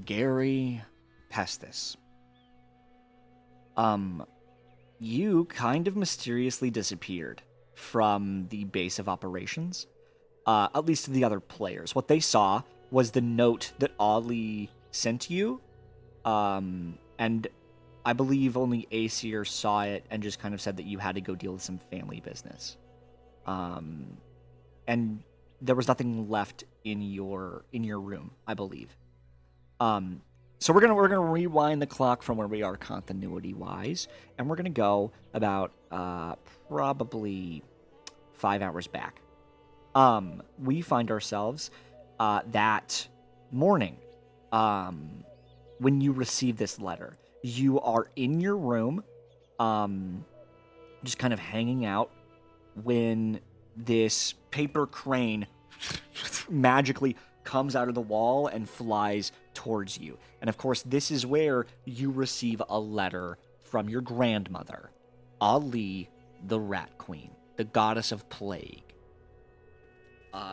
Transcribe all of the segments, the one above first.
Gary Pestis. You kind of mysteriously disappeared from the base of operations, at least to the other players. What they saw was the note that Ollie sent you, and I believe only Aesir saw it and just kind of said that you had to go deal with some family business. And there was nothing left in your room, I believe. So we're gonna rewind the clock from where we are continuity wise, and we're gonna go about probably 5 hours back. We find ourselves that morning when you receive this letter. You are in your room, just kind of hanging out, when this paper crane magically comes out of the wall and flies towards you. And of course, this is where you receive a letter from your grandmother, Ali, the Rat Queen, the goddess of plague.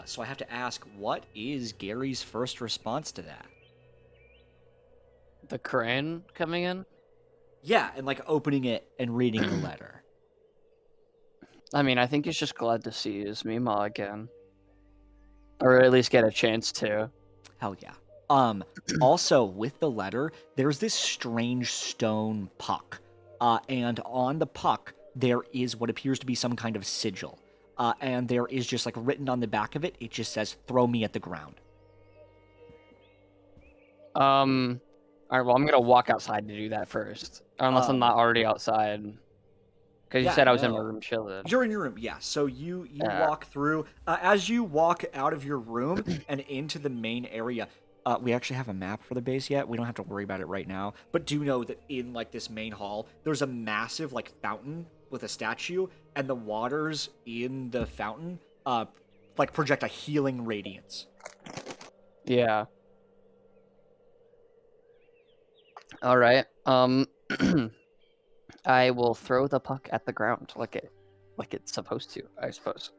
So I have to ask, what is Gary's first response to that? The crane coming in? Yeah, and like opening it and reading the letter. I mean, I think he's just glad to see his Mima again. Or at least get a chance to. Hell yeah. Also, with the letter, there's this strange stone puck. And on the puck, there is what appears to be some kind of sigil. And there is just like written on the back of it, it just says, "Throw me at the ground." Alright, well, I'm gonna walk outside to do that first. Unless I'm not already outside. Because you said I was in my room chilling. You're in your room, yeah. So you walk through. As you walk out of your room and into the main area, we actually have a map for the base yet. We don't have to worry about it right now. But do know that in like this main hall, there's a massive like fountain with a statue, and the waters in the fountain like project a healing radiance. Yeah. Alright. I will throw the puck at the ground like it's supposed to, I suppose.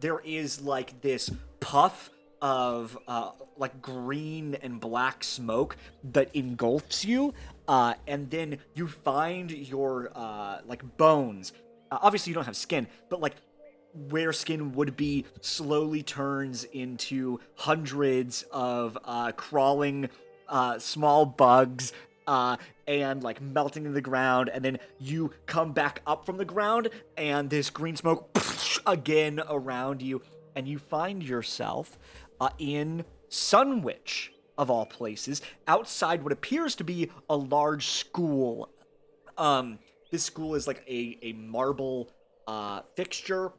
There is like this puff of like green and black smoke that engulfs you, and then you find your like bones. Obviously you don't have skin, but like where skin would be slowly turns into hundreds of crawling small bugs, and like melting in the ground, and then you come back up from the ground, and this green smoke again around you, and you find yourself in Sunwich, of all places, outside what appears to be a large school. This school is like a marble fixture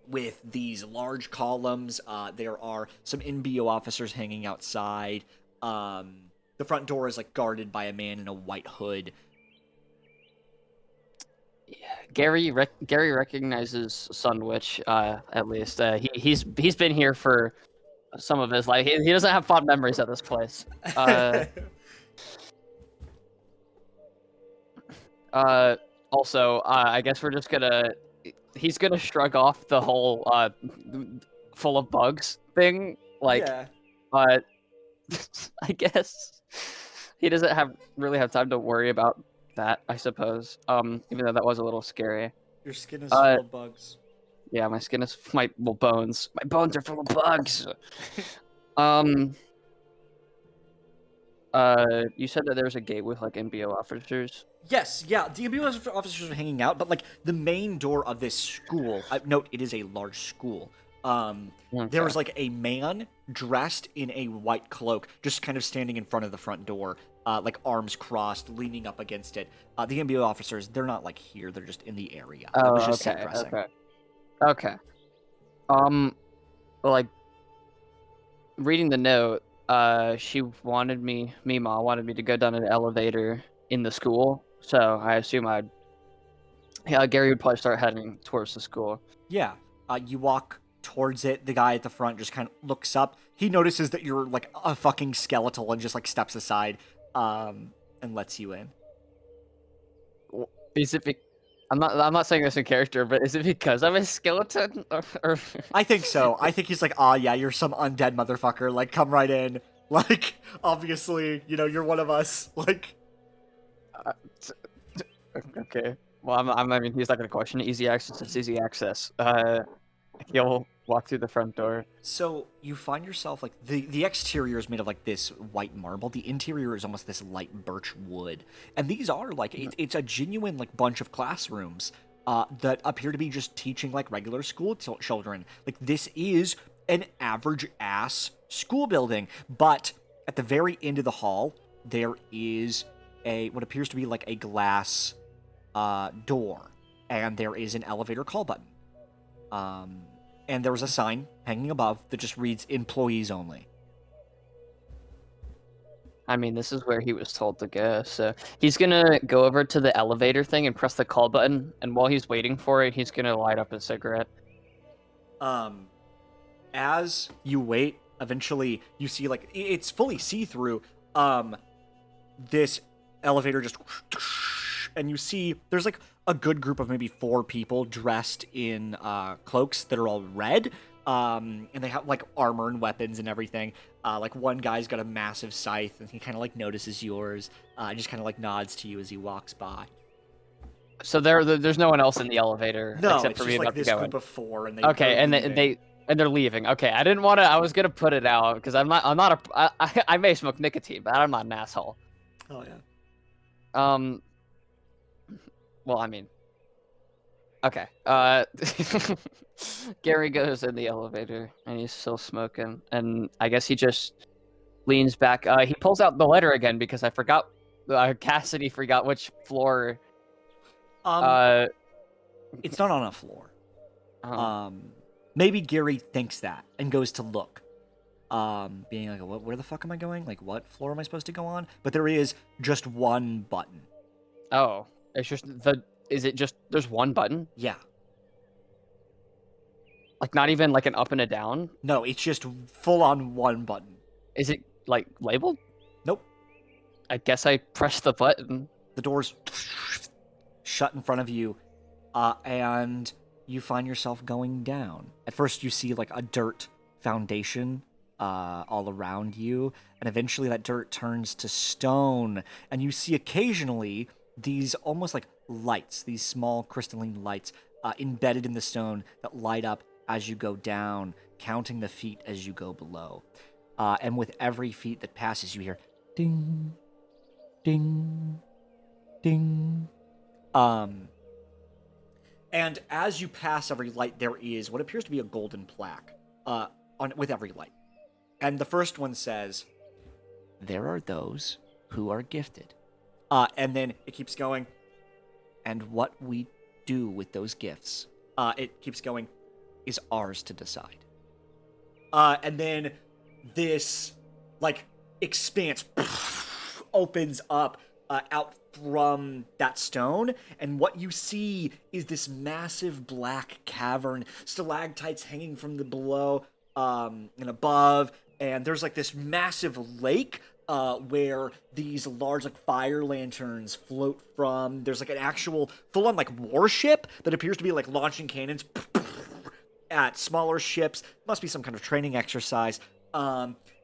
with these large columns. There are some NBO officers hanging outside. The front door is like guarded by a man in a white hood. Yeah, Gary recognizes Sunwich, at least. He's been here for some of his life. He doesn't have fond memories of this place. Also, I guess we're just gonna... He's gonna shrug off the whole full of bugs thing. Like, yeah. I guess he doesn't really have time to worry about that, I suppose. Even though that was a little scary. Your skin is full of bugs. Yeah, my skin is bones. My bones are full of bugs. You said that there's a gate with like NBO officers. Yes, yeah, the NBO officers are hanging out, but like the main door of this school. Note, it is a large school. Okay. There was like a man dressed in a white cloak, just kind of standing in front of the front door, like arms crossed, leaning up against it. The NBO officers, they're not like here; they're just in the area. Oh, it was just okay, set dressing. Okay. Like reading the note, Mima wanted me to go down an elevator in the school, so I assume Gary would probably start heading towards the school. Yeah, you walk towards it. The guy at the front just kind of looks up. He notices that you're like a fucking skeletal and just like steps aside, and lets you in. Is it? I'm not saying this in character, but is it because I'm a skeleton? Or... I think so. I think he's like, yeah, you're some undead motherfucker. Like, come right in. Like, obviously, you're one of us. Like, Okay. Well, I mean, he's not gonna question it. Easy access. It's easy access. He'll walk through the front door. so you find yourself like the exterior is made of like this white marble. The interior is almost this light birch wood, and these are like it's a genuine like bunch of classrooms that appear to be just teaching like regular school children. Like this is an average ass school building, but at the very end of the hall there is a what appears to be like a glass door, and there is an elevator call button. And there was a sign hanging above that just reads "Employees Only." I mean, this is where he was told to go. So he's gonna go over to the elevator thing and press the call button. And while he's waiting for it, he's gonna light up a cigarette. As you wait, eventually you see like it's fully see-through. This elevator just and you see there's like a good group of maybe 4 people dressed in cloaks that are all red. And they have like armor and weapons and everything. Like one guy's got a massive scythe and he kind of like notices yours. Just kind of like nods to you as he walks by. So there's no one else in the elevator No, except it's for just me like about to this go group in. of 4, and Okay, they're and leaving. they're leaving. Okay, I didn't want to. I was gonna put it out because I may smoke nicotine, but I'm not an asshole. Oh yeah. Well, I mean, okay. Gary goes in the elevator and he's still smoking, and I guess he just leans back. He pulls out the letter again because I forgot. Cassidy forgot which floor. It's not on a floor. Uh, Maybe Gary thinks that and goes to look. Being like, where the fuck am I going? Like, what floor am I supposed to go on? But there is just one button. Oh, it's just is it just there's one button? Yeah. Like not even like an up and a down? No, it's just full on one button. Is it like labeled? Nope. I guess I pressed the button. The door's shut in front of you, and you find yourself going down. At first, you see like a dirt foundation all around you, and eventually that dirt turns to stone, and you see occasionally these almost like lights, these small crystalline lights embedded in the stone that light up as you go down, counting the feet as you go below. And with every feet that passes, you hear ding, ding, ding. And as you pass every light, there is what appears to be a golden plaque with every light. And the first one says, "There are those who are gifted." And then it keeps going. And what we do with those gifts, it keeps going, is ours to decide. And then this, like, expanse opens up out from that stone, and what you see is this massive black cavern, stalactites hanging from the below and above, and there's like this massive lake where these large like fire lanterns float from. There's like an actual full-on like warship that appears to be like launching cannons at smaller ships. Must be some kind of training exercise.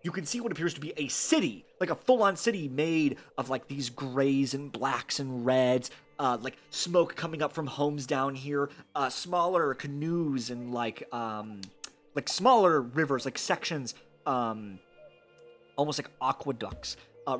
You can see what appears to be a city, like a full-on city made of like these grays and blacks and reds, like smoke coming up from homes down here, smaller canoes and like smaller rivers, like sections, almost like aqueducts,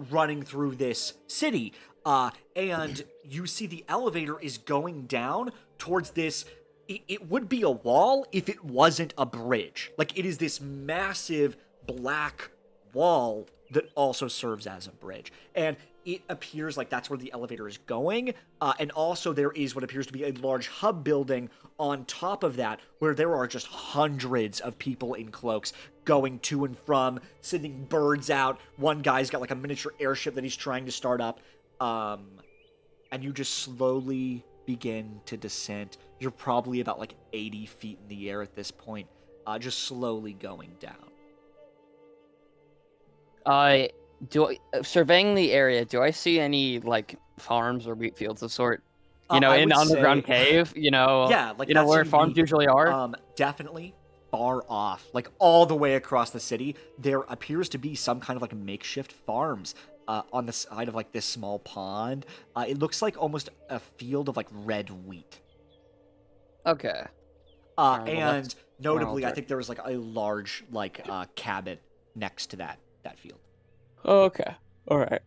running through this city. And you see the elevator is going down towards this. It would be a wall if it wasn't a bridge. Like, it is this massive black wall that also serves as a bridge. And it appears like that's where the elevator is going. And also there is what appears to be a large hub building on top of that, where there are just hundreds of people in cloaks going to and from, sending birds out. One guy's got like a miniature airship that he's trying to start up. And you just slowly begin to descend. You're probably about like 80 feet in the air at this point, just slowly going down. Surveying the area, do I see any like farms or wheat fields of sort? You know, I in would the underground say, cave, yeah, like you know that's where farms unique. usually are. Definitely. far off, like all the way across the city, there appears to be some kind of like makeshift farms on the side of like this small pond. It looks like almost a field of like red wheat. Okay. All right, well, And that's where I'll notably, I direct. think there was like a large like cabin next to that field. Okay. All right.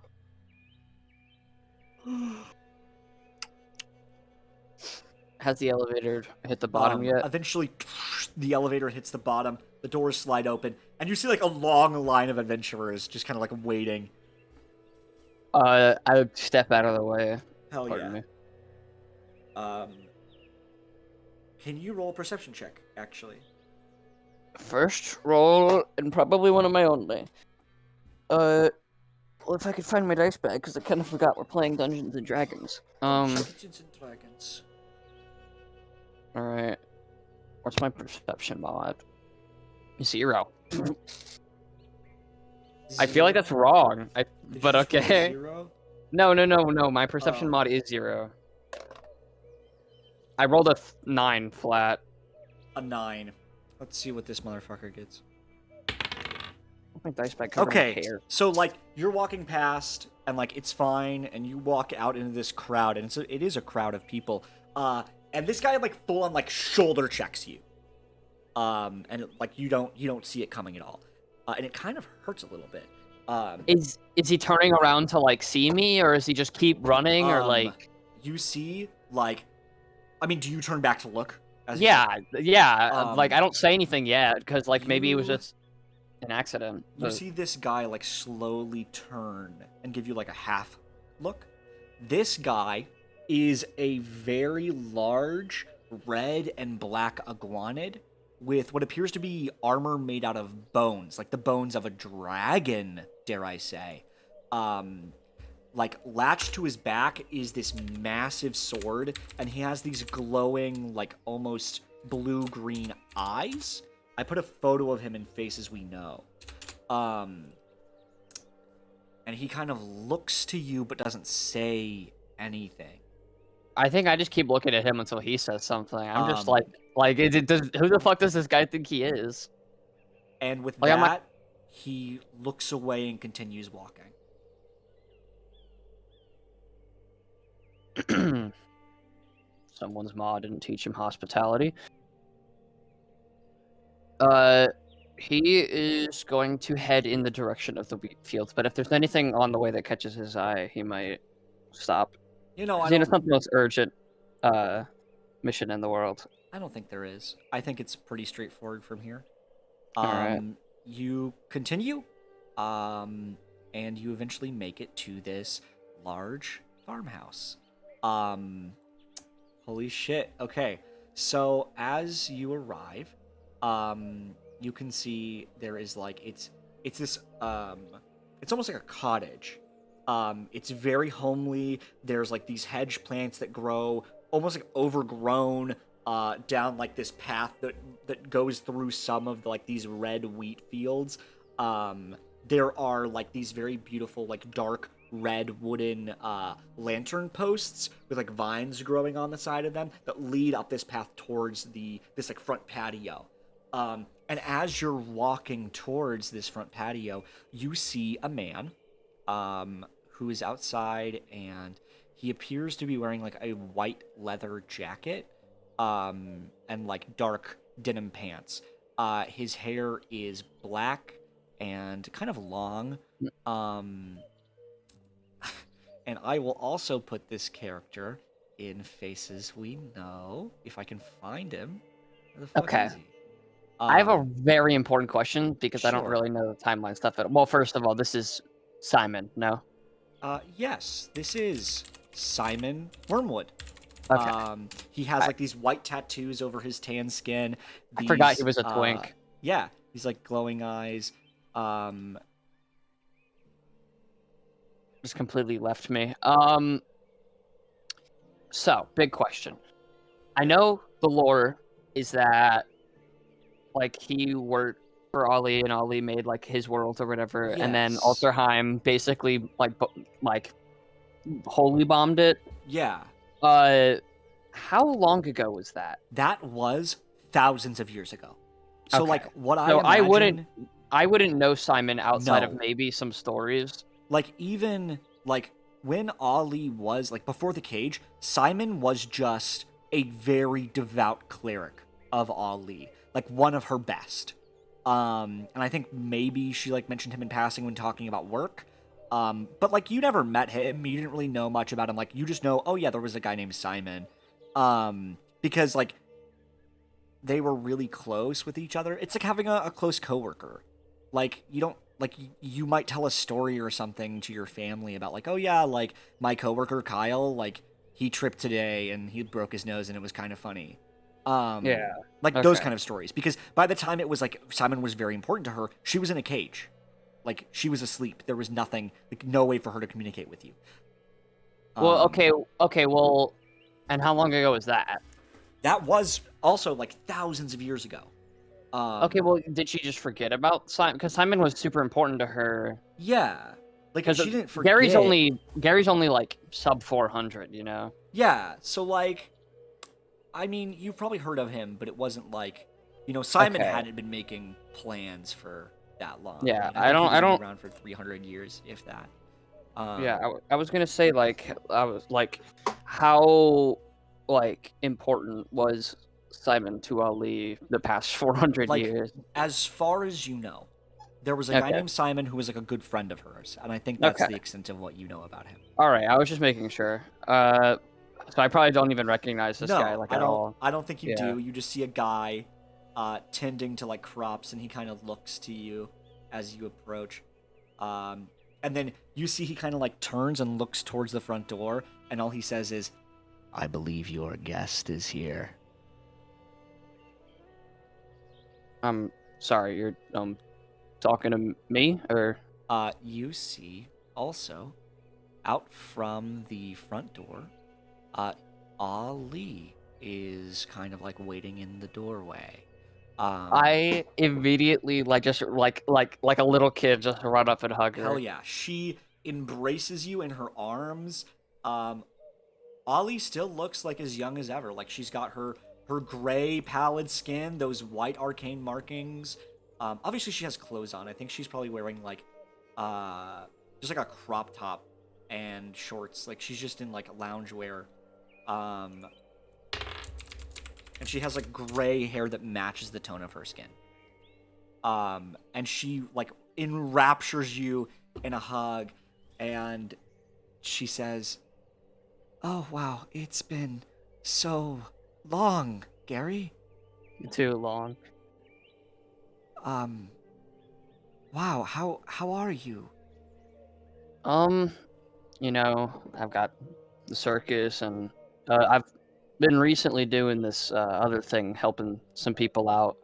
Has the elevator hit the bottom yet? Eventually, the elevator hits the bottom. The doors slide open, and you see like a long line of adventurers just kind of like waiting. I would step out of the way. Hell Pardon yeah. me. Can you roll a perception check? Actually, First roll, and probably one of my only. Well, if I could find my dice bag, because I kind of forgot we're playing Dungeons and Dragons. Dungeons and Dragons. All right. What's my perception mod? 0. I feel like that's wrong. Did you But just roll okay. 0? No. My perception Oh. mod is 0. I rolled a 9 flat. A 9. Let's see what this motherfucker gets. My dice bag covered in Okay, hair. so like you're walking past and like it's fine, and you walk out into this crowd, and it is a crowd of people. And this guy like full on like shoulder checks you. And like you don't see it coming at all. And it kind of hurts a little bit. Is he turning around to like see me, or is he just keep running, or like? You see like, I mean, do you turn back to look? Yeah. Like I don't say anything yet, because like maybe it was you- just an accident. You but- see this guy like slowly turn and give you like a half look. This guy is a very large red and black iguanid with what appears to be armor made out of bones, like the bones of a dragon, dare I say. Like latched to his back is this massive sword, and he has these glowing, like almost blue-green eyes. I put a photo of him in Faces We Know. And he kind of looks to you but doesn't say anything. I think I just keep looking at him until he says something. I'm just Um, who the fuck does this guy think he is? And with Like, that, he looks away and continues walking. Someone's ma didn't teach him hospitality. He is going to head in the direction of the wheat fields, but if there's anything on the way that catches his eye, he might stop. You know, It's not the most urgent mission in the world. I don't think there is. I think it's pretty straightforward from here. Alright. You continue, and you eventually make it to this large farmhouse. Holy shit. Okay, so as you arrive, you can see there is like it's this it's almost like a cottage. It's very homely. There's like these hedge plants that grow almost like overgrown down like this path that goes through some of like these red wheat fields. There are like these very beautiful like dark red wooden lantern posts with like vines growing on the side of them that lead up this path towards this like front patio. And as you're walking towards this front patio, you see a man who is outside, and he appears to be wearing like a white leather jacket and like dark denim pants. His hair is black and kind of long. And I will also put this character in Faces We Know if I can find him. Where the fuck Okay. is he? I have a very important question because I don't Sure. really know the timeline stuff at all. Well, first of all, this is Simon, no? Yes, this is Simon Wormwood. Okay. He has like these white tattoos over his tan skin. I forgot he these, was a twink. Yeah, he's like glowing eyes. Just completely left me. So, big question. I know the lore is that, like, he worked for Ali, and Ali made, like, his world or whatever, and then Yes. Alterheim basically, like, holy bombed it. Yeah, How long ago was that? that was thousands of years ago. So Okay. like what I So imagine, I wouldn't know Simon outside of no. maybe some stories. Like even like when Ali was like before the cage, Simon was just a very devout cleric of Ali, like one of her best. And I think maybe she like mentioned him in passing when talking about work. But like you never met him, you didn't really know much about him. Like you just know, oh yeah, there was a guy named Simon. Because like they were really close with each other. It's like having a close coworker. Like you don't like you might tell a story or something to your family about like, oh yeah, like my coworker Kyle, like he tripped today and he broke his nose and it was kind of funny. Um, Yeah. like those Okay. kind of stories. Because by the time it was like Simon was very important to her, she was in a cage. Like she was asleep. There was nothing, like no way for her to communicate with you. Well, Um, okay, well, and how long ago was that? that was also like thousands of years ago. Okay, Um, well, did she just forget about Simon? Because Simon was super important to her. yeah. Like Because she didn't forget. Gary's only like sub 400, you know. Yeah, so like I mean, you've probably heard of him, but it wasn't like, Simon Okay. hadn't been making plans for that long. I Yeah, mean, I think he was I only don't. around for 300 years, if that. Yeah, Um, I was gonna say like I was like, how like important was Simon to Ali the past 400 like, years? as far as you know, there was a guy Okay. named Simon who was like a good friend of hers, and I think that's Okay. the extent of what you know about him. All right. I was just making sure. So I probably don't even recognize this guy No, like I at don't. all. I don't think you Yeah. do. You just see a guy, tending to like crops, and he kind of looks to you as you approach. Um, and then you see he kind of like turns and looks towards the front door, and all he says is, "I believe your guest is here." I'm sorry. You're talking to me or You see also out from the front door, uh, Ali is kind of like waiting in the doorway. I immediately like just like a little kid just run up and hug Hell her. yeah, she embraces you in her arms. Um, Ollie still looks like as young as ever. Like she's got her gray pallid skin, those white arcane markings. Obviously she has clothes on. I think she's probably wearing like just like a crop top and shorts. Like she's just in like loungewear. Um and she has like gray hair that matches the tone of her skin. And she like enraptures you in a hug and she says, "Oh wow, it's been so long, Gary. Too long. Um, wow, how are you?" Um, I've got the circus, and I've been recently doing this other thing, helping some people out.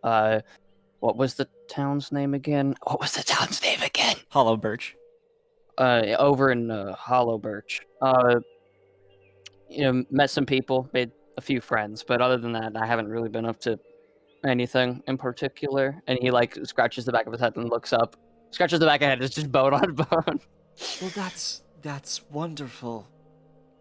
What was the town's name again? What was the town's name again? Hollow Birch. Over in Hollow Birch. Met some people, made a few friends, but other than that, I haven't really been up to anything in particular. And he like scratches the back of his head and looks up. Scratches the back of his head. It's just bone on bone. Well, that's wonderful,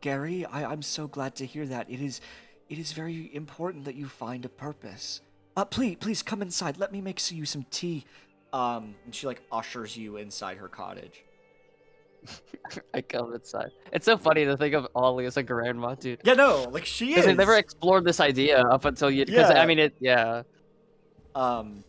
Gary. I'm so glad to hear that. It is very important that you find a purpose. Please come inside. Let me make you some tea. And she like ushers you inside her cottage. I come inside. It's so funny to think of Ollie as a grandma, dude. Yeah, no, like she Because they never is. explored this idea up until you. Because I Yeah. mean, yeah. Um,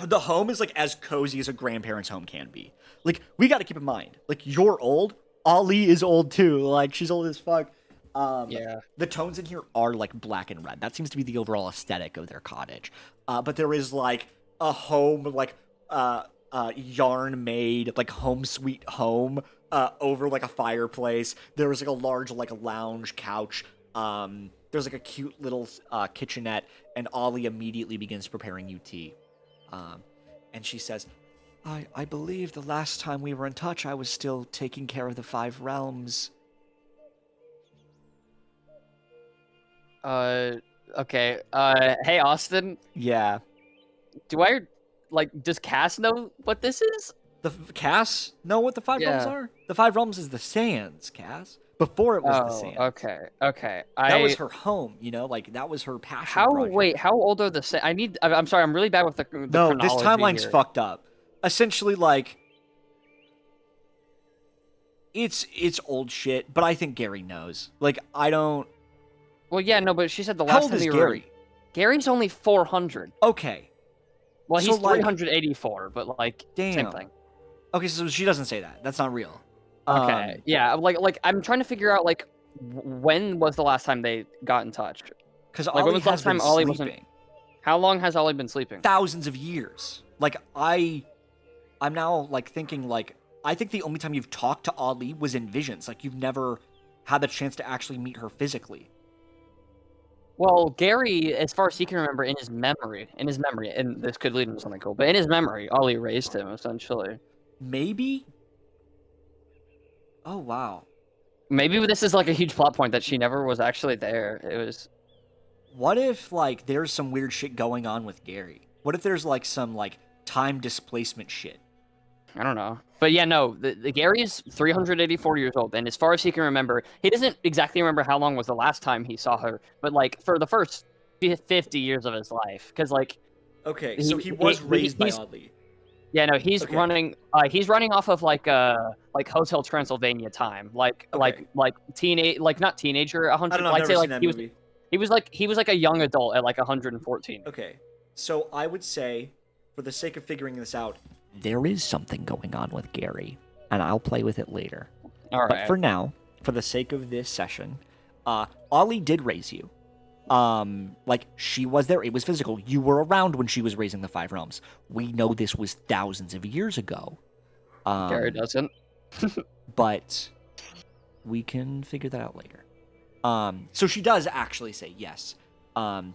the home is like as cozy as a grandparent's home can be. Like we got to keep in mind, like you're old. Ali is old too. Like she's old as fuck. Yeah. The tones in here are like black and red. That seems to be the overall aesthetic of their cottage. But there is like a home, like yarn made, like home sweet home, over like a fireplace. There is like a large like lounge couch. There's like a cute little kitchenette, and Ollie immediately begins preparing you tea. And she says, I believe the last time we were in touch, I was still taking care of the 5 realms. Okay. Hey, Austin. Yeah. Do I does Cass know what this is? The Cass know what the 5 realms Yeah. are? The 5 realms is the sands, Cass. before it was the Oh, Sands. okay. That was her home, you know, like that was her passion How project. wait, how old are the I'm sorry, I'm really bad with the No, this chronology timeline's here. fucked up. Essentially, like it's old shit, but I think Gary knows. Like I don't. Well, yeah, no, but she said the How last old time is they were. Gary? Gary's only 400. Okay, Well, so he's like, 384, but like same damn. thing. Okay, so she doesn't say that. That's not real. Okay, yeah, like I'm trying to figure out like when was the last time they got in touch? Because Like when Ollie was the has last been time Ollie wasn't? sleeping How long has Ollie been sleeping? thousands of years. Like I'm now like thinking like I think the only time you've talked to Ollie was in visions. Like you've never had the chance to actually meet her physically. Well, Gary, as far as he can remember, in his memory, and this could lead him to something cool, but in his memory, Ollie raised him essentially. Maybe. Oh wow. Maybe this is like a huge plot point that she never was actually there. It was. What if like there's some weird shit going on with Gary? What if there's like some like time displacement shit? I don't know. But yeah, no, the Gary is 384 years old, and as far as he can remember, he doesn't exactly remember how long was the last time he saw her, but like for the first 50 years of his life, because like Okay, so he was raised by he's Ollie. yeah, no, he's Okay. running off of like Hotel Transylvania time, Okay. like teenage, like not teenager, I 100, don't know. I've like never say seen like that movie. he was like a young adult at like 114. Okay. So I would say, for the sake of figuring this out, there is something going on with Gary, and I'll play with it later. All But right. for now, for the sake of this session, Ollie did raise you. Like she was there. It was physical. You were around when she was raising the five realms. We know this was thousands of years ago. Gary doesn't. But we can figure that out later. So she does actually say yes. The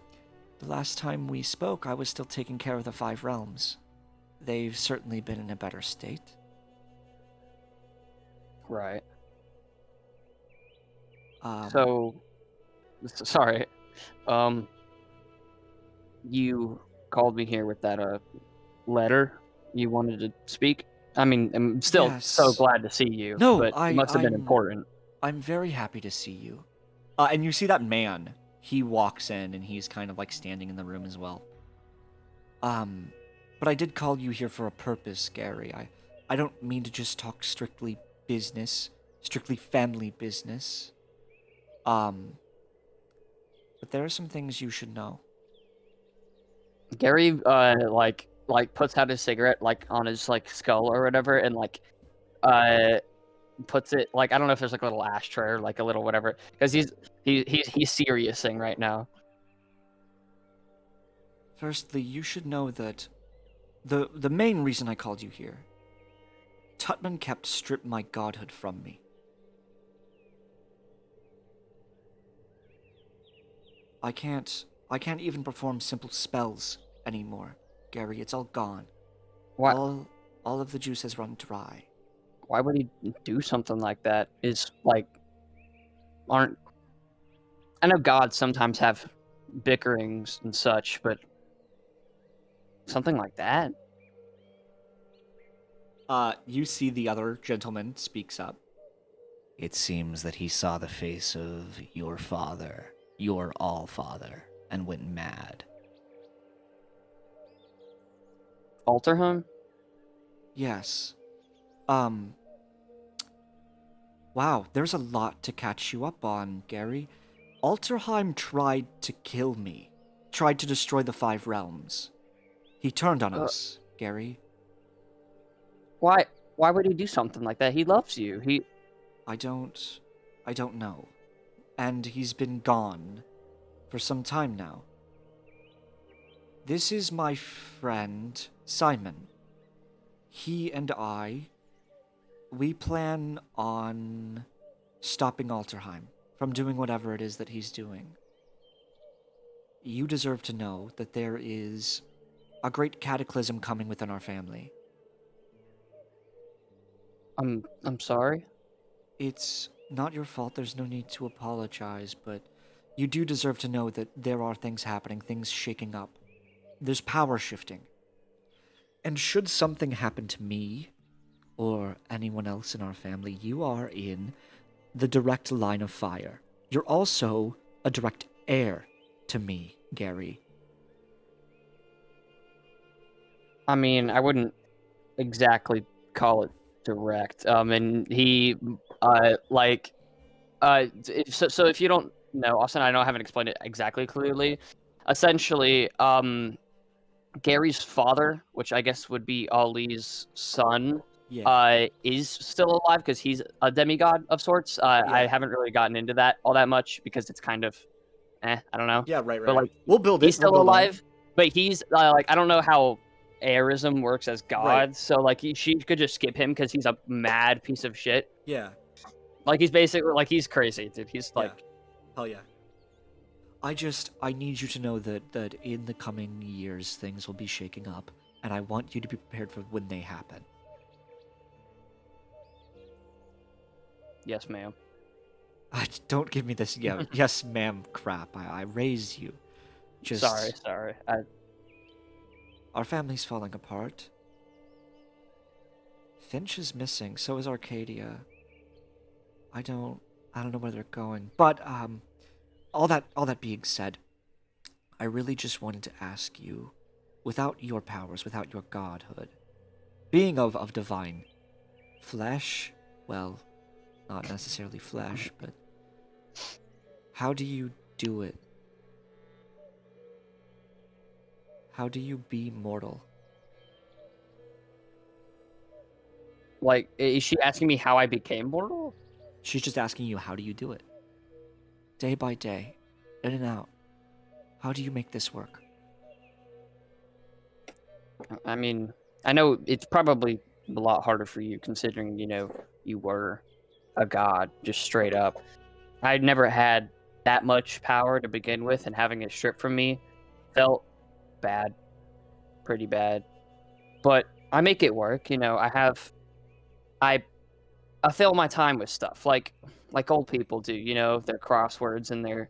last time we spoke, I was still taking care of the five realms. They've certainly been in a better state. Right. Um, So, sorry. You called me here with that letter. You wanted to speak. I mean, I'm still so yes. glad to see you, No, but it must have been important. I'm very happy to see you. And you see that man. He walks in and he's kind of like standing in the room as well. But I did call you here for a purpose, Gary. I don't mean to just talk strictly business, strictly family business. But there are some things you should know. Gary, puts out his cigarette like on his like skull or whatever, and like, puts it like I don't know if there's like a little ashtray or like a little whatever, because he's seriousing right now. Firstly, you should know that the main reason I called you here, Tutman kept stripped my godhood from me. I can't even perform simple spells anymore, Gary. It's all gone. Why? All of the juice has run dry. Why would he do something like that? Is like, aren't I know gods sometimes have bickerings and such, but something like that? You see the other gentleman speaks up. It seems that he saw the face of your father, your all-father, and went mad. Alterham? Yes. Wow, there's a lot to catch you up on, Gary. Alterheim tried to kill me. Tried to destroy the five realms. He turned on us, Gary. Why? Why would he do something like that? He loves you. I don't know. And he's been gone for some time now. This is my friend, Simon. He and we plan on stopping Alterheim from doing whatever it is that he's doing. You deserve to know that there is a great cataclysm coming within our family. I'm sorry. It's not your fault, there's no need to apologize, but you do deserve to know that there are things happening, things shaking up. There's power shifting. And should something happen to me, or anyone else in our family, you are in the direct line of fire. You're also a direct heir to me, Gary. I mean, I wouldn't exactly call it direct. And he, like, so if you don't know, Austin, I know I haven't explained it exactly clearly. Essentially, Gary's father, which I guess would be Ali's son, Yeah. is still alive because he's a demigod of sorts. I Yeah. haven't really gotten into that all that much because it's kind of, I don't know. Yeah, right, But right. like, We'll build he's it. We'll still build on it. alive, but he's like, I don't know how heirism works as Right. God. So like, she could just skip him because he's a mad piece of shit. Yeah. Like he's basically like he's crazy, dude. He's Yeah. like, Hell yeah. I need you to know that in the coming years things will be shaking up, and I want you to be prepared for when they happen. yes, ma'am. Don't give me this yes ma'am crap. I raised you. Sorry. Just our family's falling apart. Finch is missing, so is Arcadia. I don't know where they're going. But all that being said, I really just wanted to ask you, without your powers, without your godhood, being of divine flesh, well, not necessarily flesh, but how do you do it? How do you be mortal? Like, is she asking me how I became mortal? She's just asking you, how do you do it? Day by day, in and out. How do you make this work? I mean, I know it's probably a lot harder for you considering, you were a god, just straight up. I'd never had that much power to begin with, and having it stripped from me felt bad, pretty bad. But I make it work, I I fill my time with stuff like old people do, their crosswords and their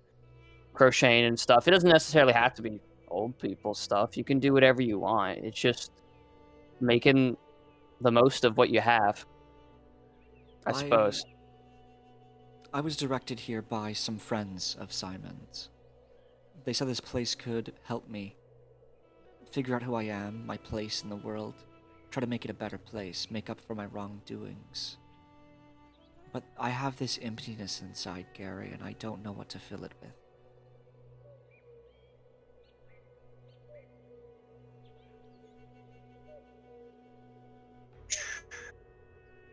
crocheting and stuff. It doesn't necessarily have to be old people stuff. You can do whatever you want. It's just making the most of what you have, I I suppose. I was directed here by some friends of Simon's. They said this place could help me figure out who I am, my place in the world, try to make it a better place, make up for my wrongdoings. But I have this emptiness inside, Gary, and I don't know what to fill it with.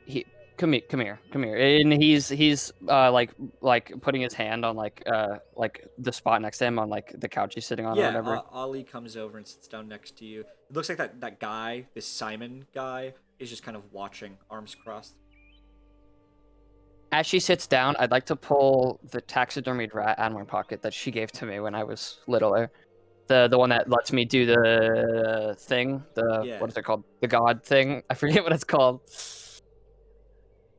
He come here, and he's like putting his hand on like the spot next to him on like the couch he's sitting on or Yeah, whatever. Ollie comes over and sits down next to you. It looks like that guy, this Simon guy, is just kind of watching, arms crossed. As she sits down, I'd like to pull the taxidermied rat out of my pocket that she gave to me when I was littler. The one that lets me do the thing, Yeah. what is it called? The god thing. I forget what it's called.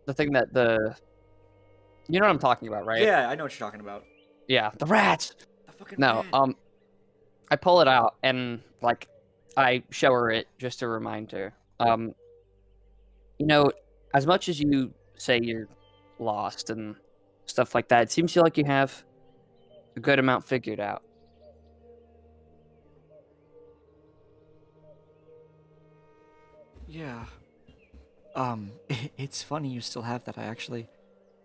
The thing that you know what I'm talking about, right? Yeah, I know what you're talking about. Yeah, the rats. The fucking No, rat. I pull it out and like I show her it just to remind her. You know, as much as you say you're lost and stuff like that, it seems like you have a good amount figured out. Yeah. It's funny you still have that. I actually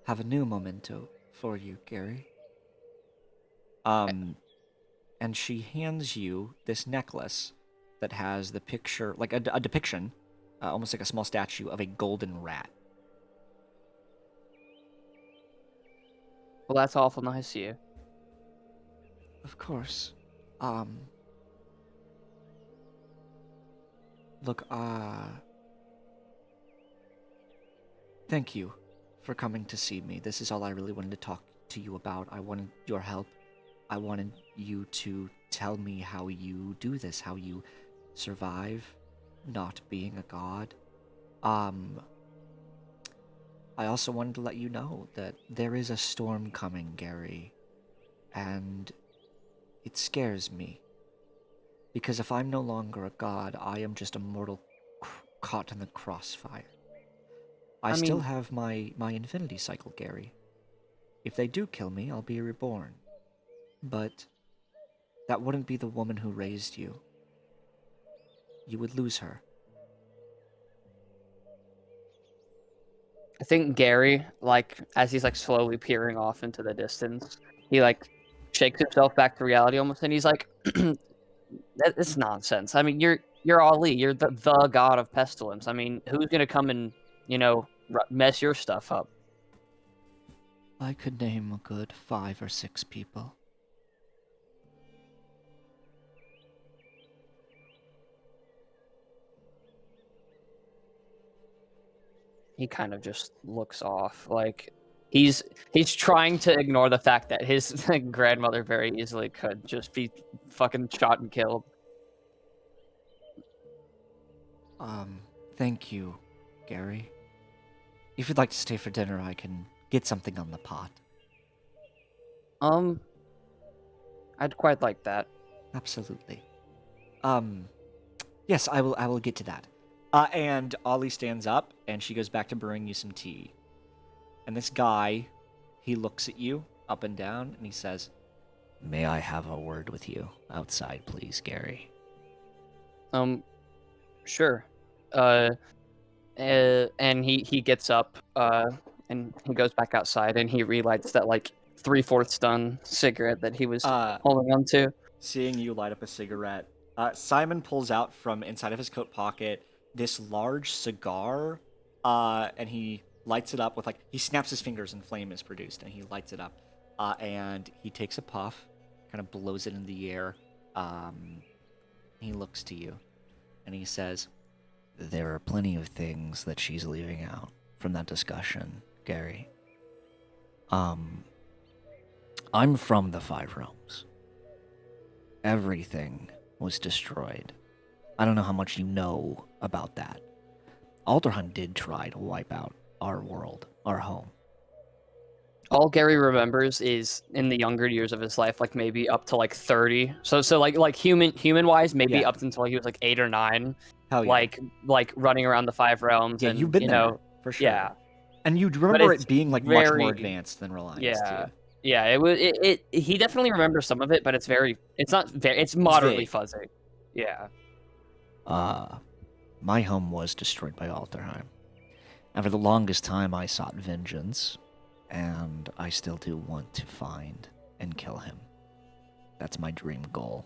have a new memento for you, Gary. Um, and she hands you this necklace that has the picture, like a depiction, almost like a small statue of a golden rat. Well, that's awful nice of you. Of course. Um, look, thank you for coming to see me. This is all I really wanted to talk to you about. I wanted your help. I wanted you to tell me how you do this, how you survive not being a god. I also wanted to let you know that there is a storm coming, Gary, and it scares me. Because if I'm no longer a god, I am just a mortal caught in the crossfire. I I still mean, have my infinity cycle, Gary. If they do kill me, I'll be reborn. But that wouldn't be the woman who raised you. You would lose her. I think Gary, like, as he's like slowly peering off into the distance, he like shakes himself back to reality almost, and he's like, "It's nonsense. I mean, you're Ali. You're the god of pestilence. I mean, who's gonna come and mess your stuff up?" I could name a good 5 or 6 people. He kind of just looks off, like he's trying to ignore the fact that his grandmother very easily could just be fucking shot and killed. Thank you, Gary. If you'd like to stay for dinner, I can get something on the pot. I'd quite like that. Absolutely. Yes, I will get to that. And Ollie stands up, and she goes back to brewing you some tea. And this guy, he looks at you up and down, and he says, "May I have a word with you outside, please, Gary?" Sure. And he gets up, and he goes back outside, and he relights that like 3/4 done cigarette that he was holding on to. Seeing you light up a cigarette, Simon pulls out from inside of his coat pocket this large cigar, and he lights it up with he snaps his fingers and flame is produced, and he lights it up, and he takes a puff, kind of blows it in the air. He looks to you, and he says, "There are plenty of things that she's leaving out from that discussion, Gary. I'm from the Five Realms. Everything was destroyed. I don't know how much you know about that. Alderheim did try to wipe out our world, our home. All Gary remembers is in the younger years of his life, like maybe up to like 30. So like human wise, maybe up until he was like 8 or 9. Hell yeah. Like running around the Five Realms. Yeah, and you've been there for sure. Yeah, and you'd remember it being like much more advanced than Reliance. Yeah, too. Yeah. It was. He definitely remembers some of it, but it's moderately fuzzy. Yeah. My home was destroyed by Alderheim. And for the longest time, I sought vengeance. And I still do want to find and kill him. That's my dream goal.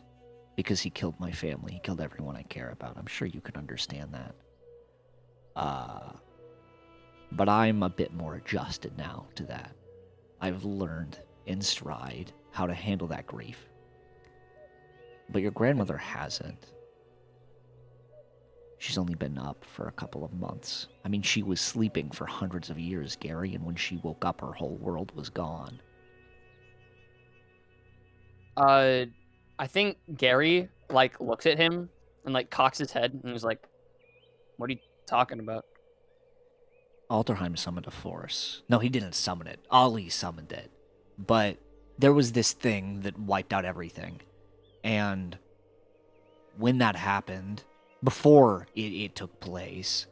Because he killed my family. He killed everyone I care about. I'm sure you can understand that. But I'm a bit more adjusted now to that. I've learned in stride how to handle that grief. But your grandmother hasn't. She's only been up for a couple of months. I mean, she was sleeping for hundreds of years, Gary, and when she woke up, her whole world was gone. I think Gary like looks at him and like cocks his head and is like, "What are you talking about?" Alderheim summoned a force. No, he didn't summon it. Ali summoned it. But there was this thing that wiped out everything. And when that happened, before it took place,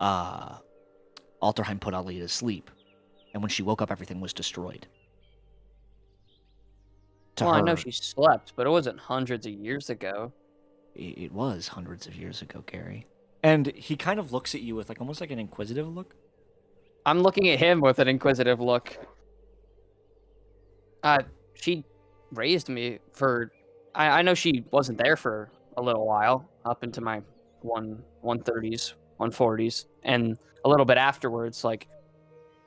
Alderheim put Ali to sleep. And when she woke up, everything was destroyed. Well, I know she slept, but it wasn't hundreds of years ago. It was hundreds of years ago, Gary. And he kind of looks at you with almost like an inquisitive look. I'm looking at him with an inquisitive look. She raised me for... I know she wasn't there for a little while, up into my 130s, 140s, and a little bit afterwards. Like,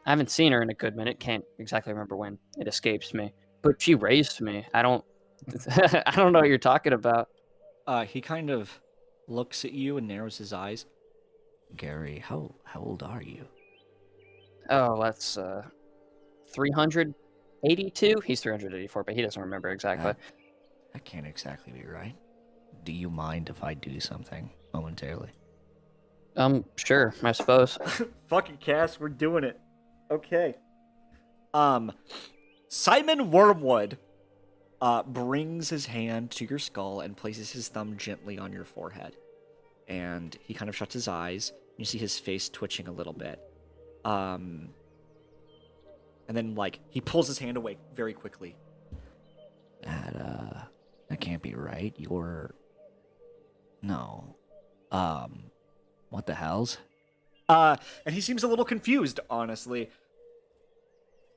I haven't seen her in a good minute. Can't exactly remember when. It escapes me. But she raised me. I don't know what you're talking about. He kind of looks at you and narrows his eyes. Gary, how old are you? Oh, that's 382. He's 384, but he doesn't remember exactly. That can't exactly be right. Do you mind if I do something momentarily? Sure, I suppose. Fucking Cass, we're doing it. Okay. Simon Wormwood brings his hand to your skull and places his thumb gently on your forehead. And he kind of shuts his eyes. You see his face twitching a little bit. And then, like, he pulls his hand away very quickly. That can't be right. No. What the hell's? And he seems a little confused, honestly.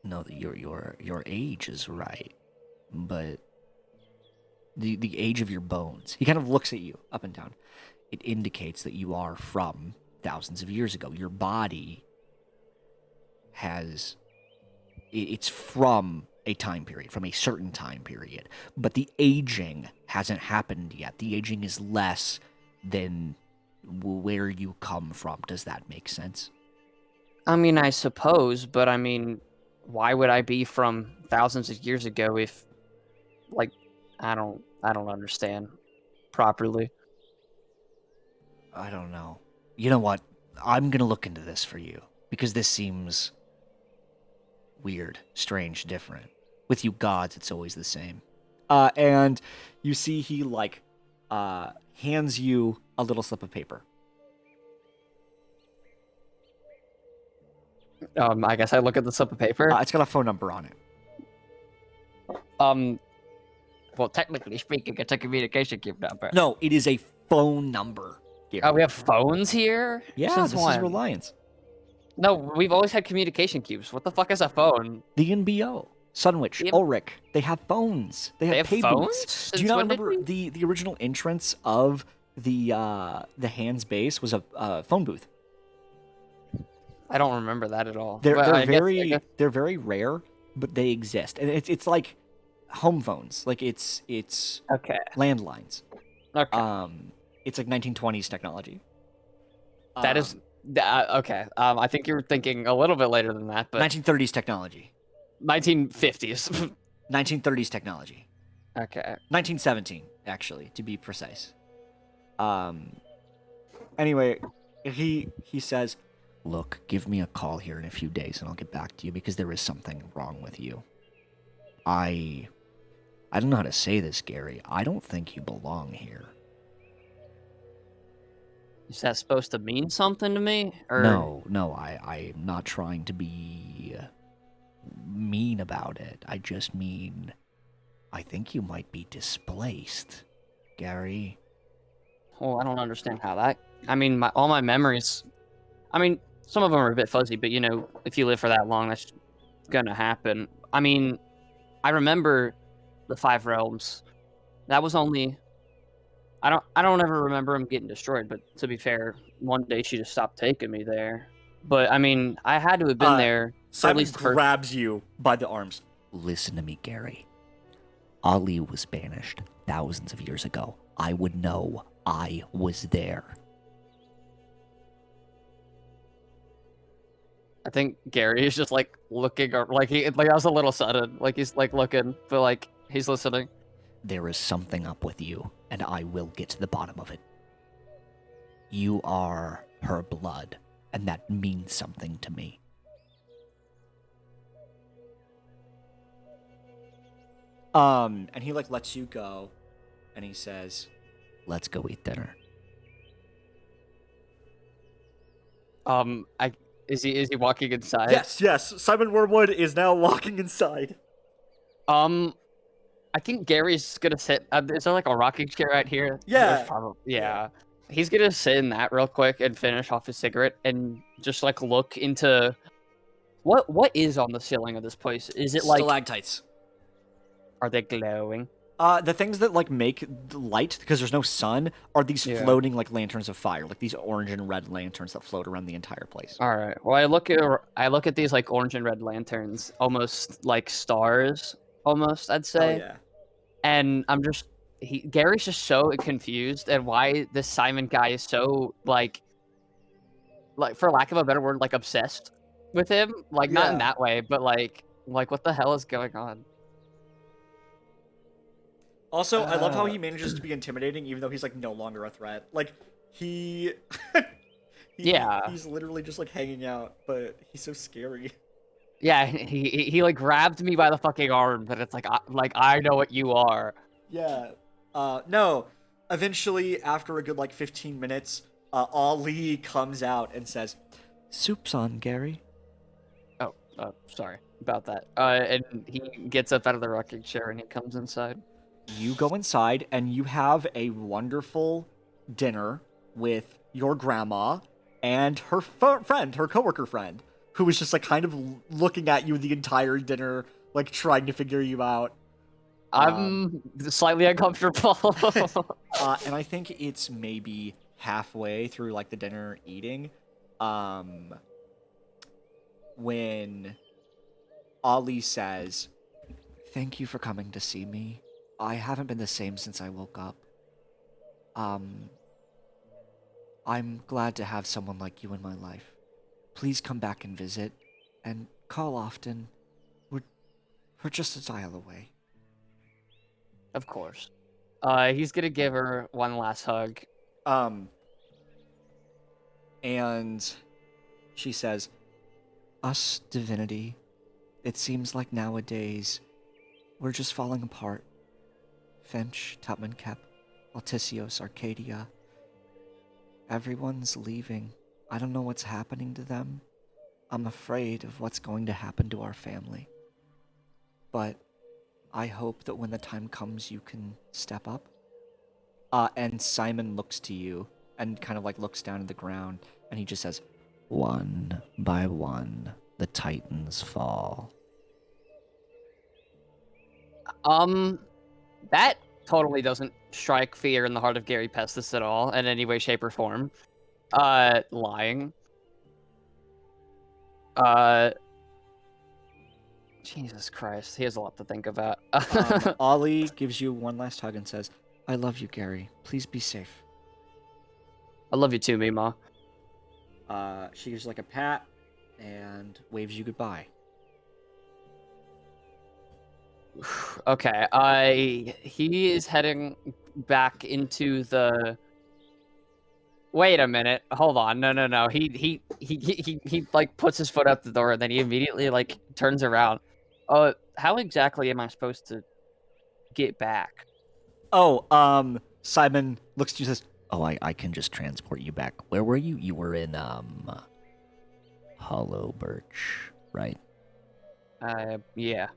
No, your age is right, but the age of your bones. He kind of looks at you up and down. It indicates that you are from thousands of years ago. Your body it's from a time period, from a certain time period, but the aging hasn't happened yet. The aging is less than where you come from. Does that make sense? I mean, I suppose, but I mean, why would I be from thousands of years ago if, like, I don't understand properly. I don't know. You know what? I'm gonna look into this for you, because this seems weird, strange, different. With you gods, it's always the same. And you see he, like, hands you a little slip of paper. I guess I look at the slip of paper. It's got a phone number on it. Well, technically speaking, it's a communication cube number. No, it is a phone number. Gary. Oh, we have phones here? Yeah, Since this when? is Reliance. No, we've always had communication cubes. What the fuck is a phone? The NBO. Sunwich, The- Ulrich, they have phones. They have pay phones? booths. Do you Since not when did remember the original entrance of the Hands base was a phone booth? I don't remember that at all. They're Well, I very guess- very rare, but they exist, and it's like home phones. Like it's Okay. landlines. Okay. It's like 1920s technology. That is okay. I think you're thinking a little bit later than that, but 1930s technology. 1950s. 1930s technology. Okay. 1917, actually, to be precise. Anyway, he says, Look, give me a call here in a few days and I'll get back to you, because there is something wrong with you. I don't know how to say this, Gary. I don't think you belong here. Is that supposed to mean something to me? Or No, I'm not trying to be mean about it. I just mean, I think you might be displaced, Gary. Well, I don't understand how that. I mean, all my memories. I mean, some of them are a bit fuzzy, but you know, if you live for that long, that's gonna happen. I mean, I remember the Five Realms. That was only. I don't ever remember him getting destroyed, but to be fair, one day she just stopped taking me there. But I mean, I had to have been there. For at Simon least the first. grabs you by the arms. Listen to me, Gary. Ali was banished thousands of years ago. I would know. I was there. I think Gary is just like looking, or like that was a little sudden. Like he's like looking, but like he's listening. There is something up with you, and I will get to the bottom of it. You are her blood, and that means something to me. And he like lets you go, and he says, Let's go eat dinner. Is he walking inside? Yes. Simon Wormwood is now walking inside. I think Gary's gonna sit. Is there like a rocking chair right here? Yeah. There's yeah. He's gonna sit in that real quick and finish off his cigarette and just like look into what is on the ceiling of this place. Is it like stalactites? are they glowing? The things that like make the light, because there's no sun, are these floating like lanterns of fire, like these orange and red lanterns that float around the entire place. All right. Well, I look at these like orange and red lanterns, almost like stars, almost I'd say. Oh yeah. And Gary's just so confused at why this Simon guy is so like for lack of a better word, like obsessed with him. Like not in Yeah. that way, but like what the hell is going on? Also, I love how he manages to be intimidating, even though he's like no longer a threat. Like he, Yeah. he's literally just like hanging out, but he's so scary. Yeah, he like grabbed me by the fucking arm, but it's like I know what you are. Yeah. No. Eventually, after a good like 15 minutes, Ali comes out and says, Soup's on, Gary. Oh, sorry. about that. And he gets up out of the rocking chair and he comes inside. You go inside and you have a wonderful dinner with your grandma and her friend, her coworker friend, who was just like kind of looking at you the entire dinner, like trying to figure you out. I'm slightly uncomfortable. And I think it's maybe halfway through like the dinner eating, when Ollie says, "Thank you for coming to see me. I haven't been the same since I woke up. I'm glad to have someone like you in my life. Please come back and visit, and call often. We're just a dial away." Of course. He's gonna give her one last hug. And she says, "Us, divinity, it seems like nowadays we're just falling apart. Finch, Tutman-Kep, Altisios, Arcadia. Everyone's leaving. I don't know what's happening to them. I'm afraid of what's going to happen to our family. But I hope that when the time comes, you can step up." And Simon looks to you and kind of like looks down at the ground, and he just says, "One by one, the Titans fall." That totally doesn't strike fear in the heart of Gary Pestis at all in any way, shape, or form. Lying. Jesus Christ, he has a lot to think about. Ollie gives you one last hug and says, "I love you, Gary. Please be safe." I love you too, Mima. She gives you like a pat and waves you goodbye. Okay, he is heading back into the... Wait a minute. Hold on. No. He like puts his foot out the door and then he immediately like turns around. How exactly am I supposed to get back? Oh, Simon looks to you and says, Oh, I can just transport you back. Where were you? You were in, Hollow Birch, right? Yeah.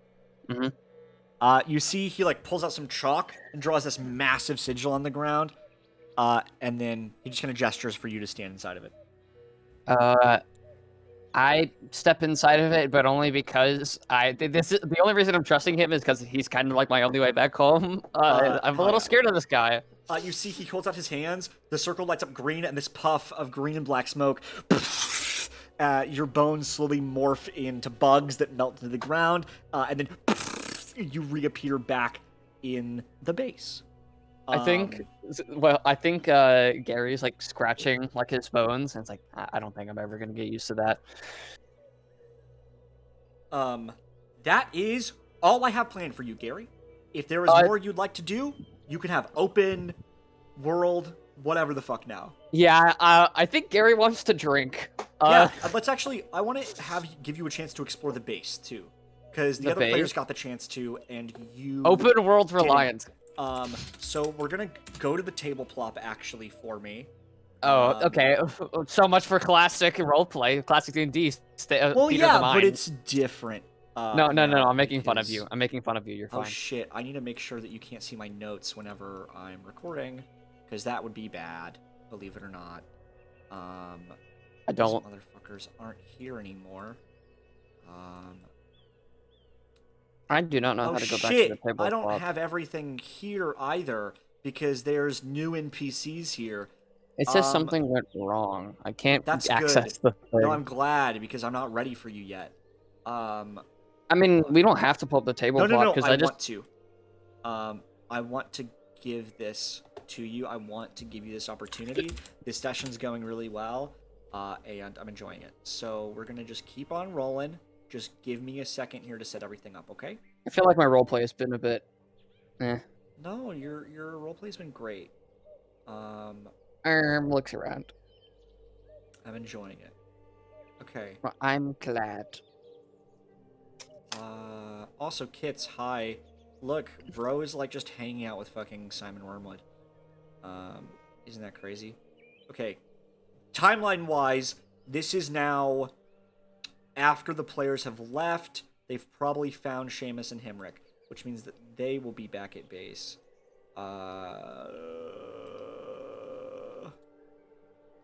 Mm-hmm. You see he like pulls out some chalk and draws this massive sigil on the ground. And then he just kind of gestures for you to stand inside of it. I step inside of it, but only because the only reason I'm trusting him is because he's kind of like my only way back home. I'm a little scared of this guy. You see he holds out his hands, the circle lights up green, and this puff of green and black smoke, your bones slowly morph into bugs that melt into the ground, and then you reappear back in the base. I think Gary's like scratching like his bones, and it's like, I don't think I'm ever gonna get used to that. That is all I have planned for you, Gary. If there is more you'd like to do, you can have open world, whatever the fuck now. Yeah, I think Gary wants to drink. Yeah, let's actually, I want to give you a chance to explore the base too, because the other players got the chance to, and you open world Reliance. So we're gonna go to the table plop actually for me. Oh, okay. So much for classic roleplay, classic D&D. Well, yeah, but it's different. No. I'm making fun of you. I'm making fun of you. You're fine. Oh shit! I need to make sure that you can't see my notes whenever I'm recording, because that would be bad. Believe it or not. I don't. These motherfuckers aren't here anymore. I do not know how to go back to the table. I don't have everything here either, because there's new NPCs here. It says something went wrong. I can't access good. the thing. No, I'm glad, because I'm not ready for you yet. I mean, we don't have to pull up the table plot, because I want to. I want to give this to you. I want to give you this opportunity. This session's going really well, and I'm enjoying it. So we're gonna just keep on rolling. Just give me a second here to set everything up, okay? I feel like my roleplay has been a bit... No, your roleplay's been great. Looks around. I'm enjoying it. Okay. Well, I'm glad. Also, Kits, hi. Look, bro is like just hanging out with fucking Simon Wormwood. Isn't that crazy? Okay. Timeline-wise, this is now after the players have left. They've probably found Seamus and Himrick, which means that they will be back at base.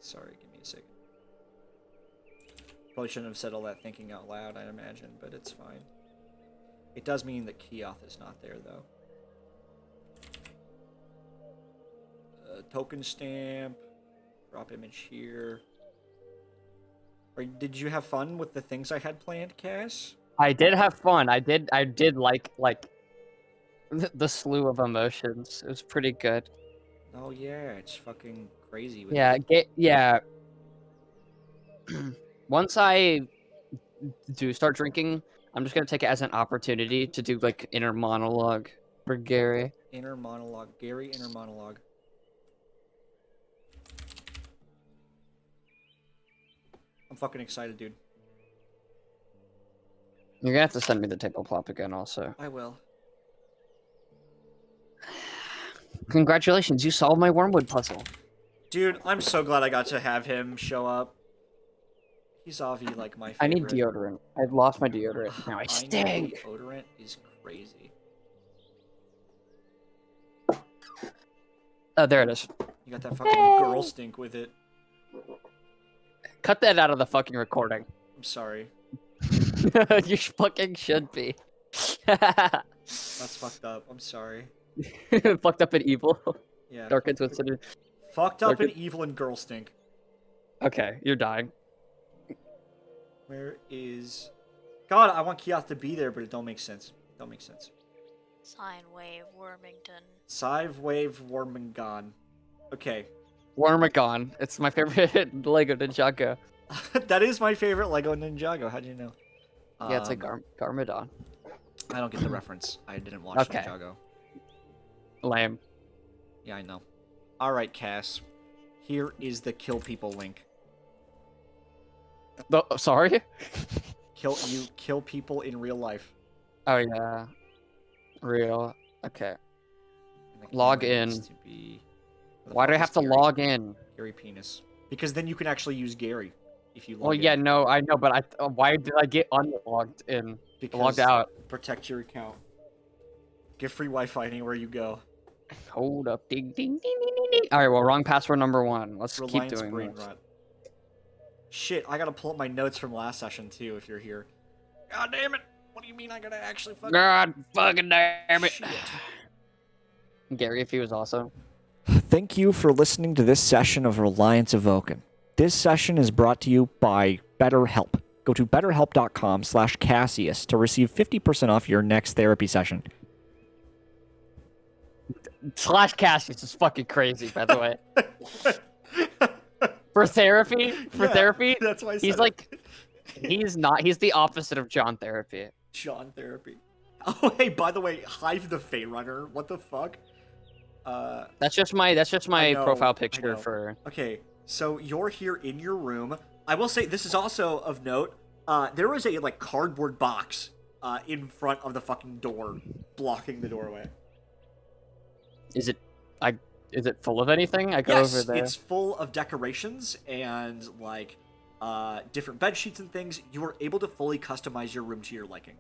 Sorry, give me a second. Probably shouldn't have said all that thinking out loud, I imagine, but it's fine. It does mean that Keoth is not there, though. Token stamp. Drop image here. Did you have fun with the things I had planned, Cass? I did have fun. I did like the slew of emotions. It was pretty good. Oh yeah, it's fucking crazy. With Yeah, it. Once I do start drinking, I'm just gonna take it as an opportunity to do like inner monologue for Gary. Inner monologue. Gary, inner monologue. I'm fucking excited, dude. You're gonna have to send me the table plop again, also. I will. Congratulations, you solved my wormwood puzzle. Dude, I'm so glad I got to have him show up. He's Avi like my favorite. I need deodorant. I've lost my deodorant. Now I stink. Deodorant is crazy. Oh, there it is. You got that fucking girl stink with it. Cut that out of the fucking recording. I'm sorry. You fucking should be. That's fucked up. I'm sorry. Fucked up and evil. Yeah. Dark and twisted. Fucked up and evil and girl stink. Okay, you're dying. Where is... God, I want Keoth to be there, but it don't make sense. Don't make sense. Sine Wave, Wormington. Scythe Wave, Wormingon. Okay. Wormagon. It's my favorite Lego Ninjago. That is my favorite Lego Ninjago. How do you know? Yeah, it's like Garmadon. I don't get the reference. I didn't watch Okay. Ninjago. Lame. Yeah, I know. Alright, Cass. Here is the kill people link. Sorry? Kill people in real life. Oh, yeah. Real. Okay. And the Log camera in. needs to be... Why do I have to log in? Gary Penis. Because then you can actually use Gary if you log Well, in. yeah, no, I know, but why did I get unlogged in? Because Logged out. Protect your account. Get free Wi-Fi anywhere you go. Hold up. Ding, ding, ding, ding, ding, ding. Alright, well, wrong password number 1. Let's Reliance keep doing brain this. rot. Shit, I gotta pull up my notes from last session too if you're here. God damn it! What do you mean I gotta actually fucking... God fucking damn it. Shit. Gary, if he was awesome. Thank you for listening to this session of Reliance Evoken. This session is brought to you by BetterHelp. Go to betterhelp.com/Cassius to receive 50% off your next therapy session. /Cassius is fucking crazy, by the way. For therapy? Therapy? That's why I said He's like... He's not... He's the opposite of John Therapy. John Therapy. Oh, hey, by the way, Hive the Fey Runner. What the fuck? That's just my I know, profile I picture know. for... Okay, so you're here in your room. I will say, this is also of note, there was a, like, cardboard box in front of the fucking door, blocking the doorway. Is it full of anything? I go Yes, over there. it's full of decorations and, like, different bed sheets and things. You are able to fully customize your room to your liking.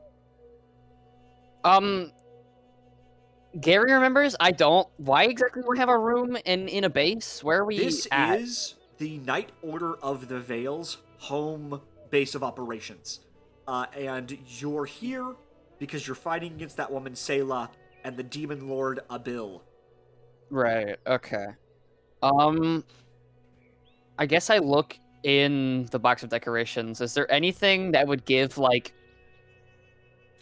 Gary remembers? I don't. Why exactly do we have a room in a base? Where are we This at? is the Night Order of the Veil's home base of operations. And you're here because you're fighting against that woman, Selah, and the Demon Lord, Abil. Right, okay. I guess I look in the box of decorations. Is there anything that would give, like,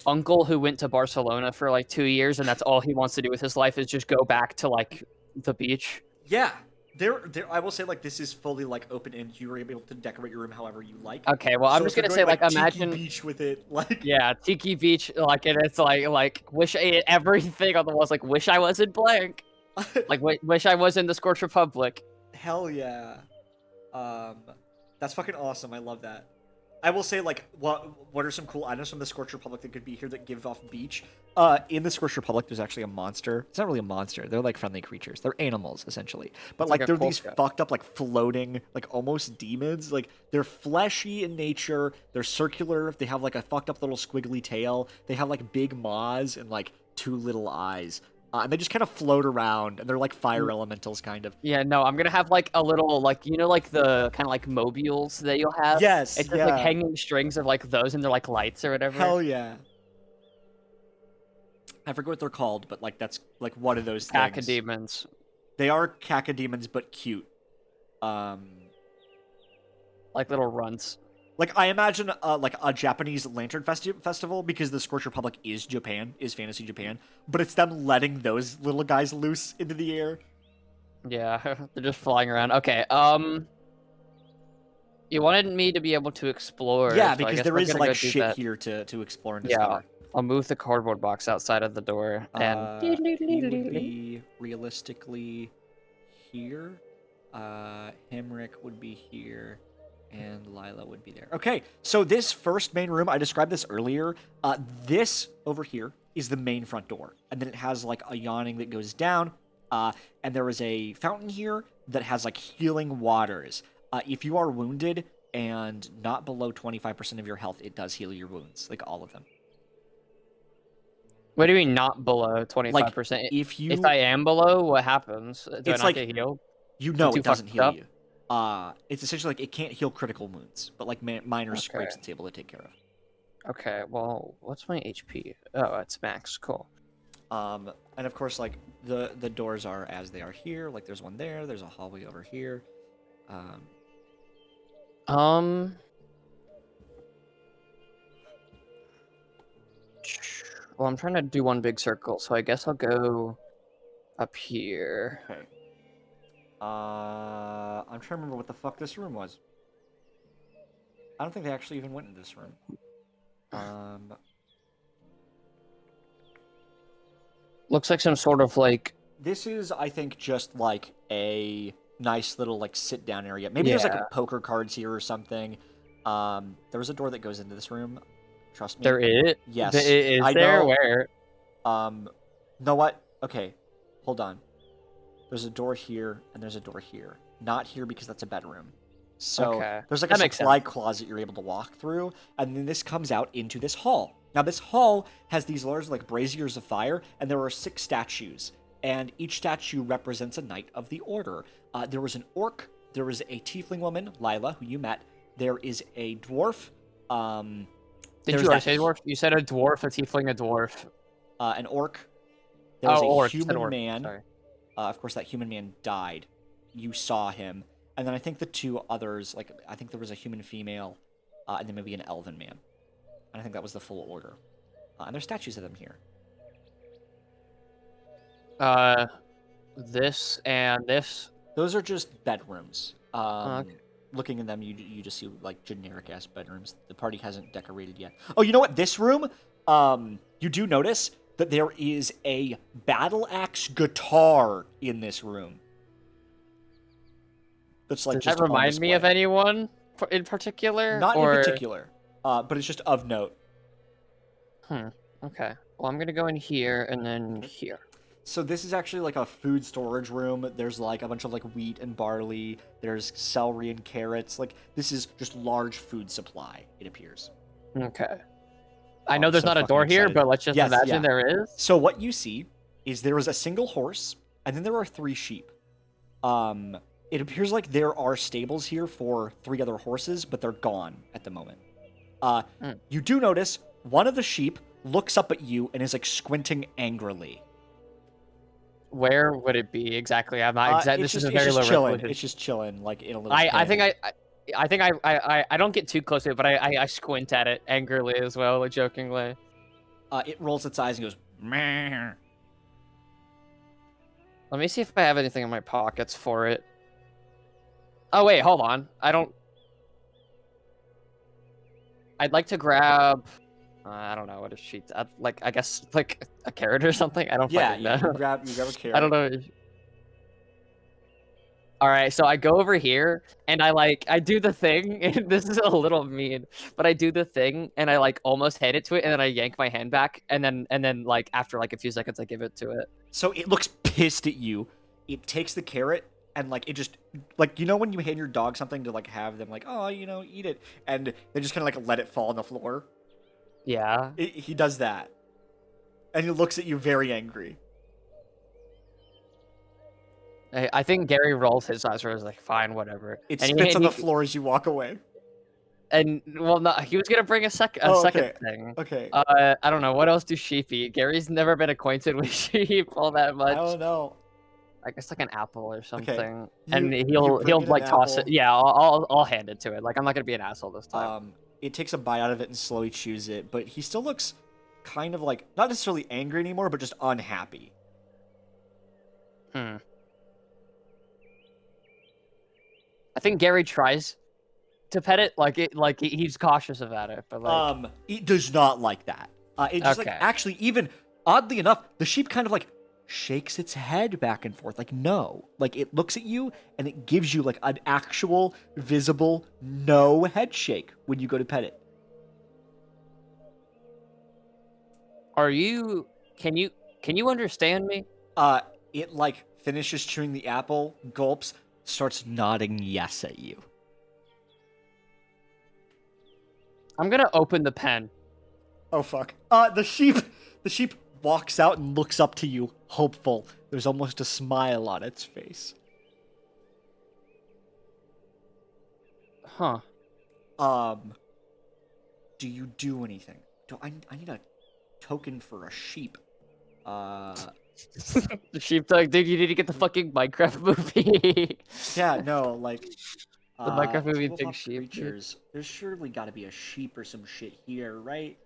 uncle who went to Barcelona for, like, 2 years and that's all he wants to do with his life is just go back to, like, the beach? Yeah. There. I will say, like, this is fully, like, open and you're able to decorate your room however you like. Okay, well, I'm So just if gonna you're say, going, like, Tiki imagine... Beach with it, like... Yeah, Tiki Beach, like, and it's like, wish everything on the walls, like, wish I was in blank. Like, wish I was in the Scorched Republic. Hell yeah. That's fucking awesome. I love that. I will say, like, what are some cool items from the Scorched Republic that could be here that give off beach? In the Scorched Republic, there's actually a monster. It's not really a monster. They're like friendly creatures. They're animals essentially, but It's like like a they're cool these scout. fucked up, like floating, like almost demons. Like they're fleshy in nature. They're circular. They have like a fucked up little squiggly tail. They have like big maws and like two little eyes. And they just kind of float around, and they're like fire elementals, kind of. Yeah, no, I'm gonna have like a little like like the kind of like mobiles that you'll have. Yes, It's just like hanging strings of like those, and they're like lights or whatever. Hell yeah. I forget what they're called, but like that's like one of those things. Academons. They are cacodemons, but cute. Like little runts. Like I imagine like a Japanese lantern festival, because the Scorched Republic is Japan, is fantasy Japan, but it's them letting those little guys loose into the air. Yeah, they're just flying around. Okay, you wanted me to be able to explore. Yeah, so I because guess there we're is gonna like go do shit that. here to explore and Yeah, discover. I'll move the cardboard box outside of the door, and He would be realistically here. Himrick would be here, and Lila would be there. Okay, so this first main room, I described this earlier. This over here is the main front door, and then it has like a yawning that goes down. And there is a fountain here that has like healing waters. If you are wounded and not below 25% of your health, it does heal your wounds, like all of them. what do you mean not below 25%? If I am below, what happens? Do I It's not like- get healed? you know too it doesn't fucked heal up? you. It's essentially like it can't heal critical wounds, but like minor scrapes Okay. it's able to take care of. Okay, well, what's my HP? Oh, it's max. Cool. And of course, like the doors are as they are here. Like there's one there. There's a hallway over here. Well, I'm trying to do one big circle, so I guess I'll go up here. Okay. I'm trying to remember what the fuck this room was. I don't think they actually even went in this room. Looks like some sort of like This is, I think, just like a nice little like sit down area. Maybe there's like Yeah. poker cards here or something. There was a door that goes into this room. Trust me. there is. Yes. Is I there know. where? Know what? Okay, hold on. There's a door here and there's a door here. Not here because that's a bedroom. So Okay. there's like That a makes supply closet you're able to walk through, and then this comes out into this hall. Now this hall has these large like braziers of fire, and there are 6 statues, and each statue represents a knight of the order. There was an orc, there was a tiefling woman, Lila, who you met. There is a dwarf. Did there's you already that say dwarf? You said a dwarf, a tiefling, a dwarf. an orc. There was a orc. You said human orc. man. Sorry. Of course, that human man died. You saw him. And then I think the 2 others, like, I think there was a human female, and then maybe an elven man. And I think that was the full order. And there's statues of them here. This and this. Those are just bedrooms. Okay. Looking in them, you just see, like, generic-ass bedrooms. The party hasn't decorated yet. Oh, you know what? This room, you do notice that there is a battle axe guitar in this room. That's like Does just that remind on me of display. anyone in particular? Not or... in particular, but it's just of note. Okay. Well, I'm gonna go in here and then here. So this is actually like a food storage room. There's like a bunch of like wheat and barley. There's celery and carrots. Like this is just large food supply, it appears. Okay. I Oh, know I'm there's so not a fucking door here, excited. but let's just Yes, imagine yeah. there is. So what you see is there is a single horse, and then there are 3 sheep. It appears like there are stables here for 3 other horses, but they're gone at the moment. You do notice one of the sheep looks up at you and is like squinting angrily. Where would it be exactly? I'm not exactly. It's This just, is a very it's low just chilling. resolution. It's just chilling, like in a little. I pen. think I don't get too close to it, but I squint at it angrily as well, like jokingly. It rolls its eyes and goes, meh. Let me see if I have anything in my pockets for it. Oh wait, hold on. I'd like to grab. I don't know what a sheet. I guess like a carrot or something. I don't Yeah, fucking you know. grab a carrot. I don't know. All right, so I go over here and I do the thing. And this is a little mean, but I do the thing and I like almost hand it to it, and then I yank my hand back, and then like after like a few seconds, I give it to it. So it looks pissed at you. It takes the carrot and like it just like when you hand your dog something to like have them like eat it, and they just kind of like let it fall on the floor. Yeah. He does that, and he looks at you very angry. I think Gary rolls his eyes where he's like, fine, whatever. It And spits on the floor as you walk away. And well, no, he was gonna bring a second okay. thing. Okay. I don't know what else do sheep eat. Gary's never been acquainted with sheep all that much. I don't know. I guess like an apple or something. Okay. And You he'll bring it an like toss it. apple. Yeah, I'll hand it to it. Like I'm not gonna be an asshole this time. It takes a bite out of it and slowly chews it, but he still looks kind of like not necessarily angry anymore, but just unhappy. I think Gary tries to pet it, he's cautious about it, but like It does not like that. It just like Okay. actually even oddly enough, the sheep kind of like shakes its head back and forth, like no, like it looks at you and it gives you like an actual visible no head shake when you go to pet it. can you understand me? It like finishes chewing the apple, gulps, starts nodding yes at you. I'm gonna open the pen. Oh fuck. The sheep walks out and looks up to you, hopeful. There's almost a smile on its face. Huh. Do you do anything? I need a token for a sheep. The sheep like, dude, you need to get the fucking Minecraft movie. Yeah, no, like The Minecraft movie Big tabletop Sheep, dude. creatures. There's surely got to be a sheep or some shit here, right?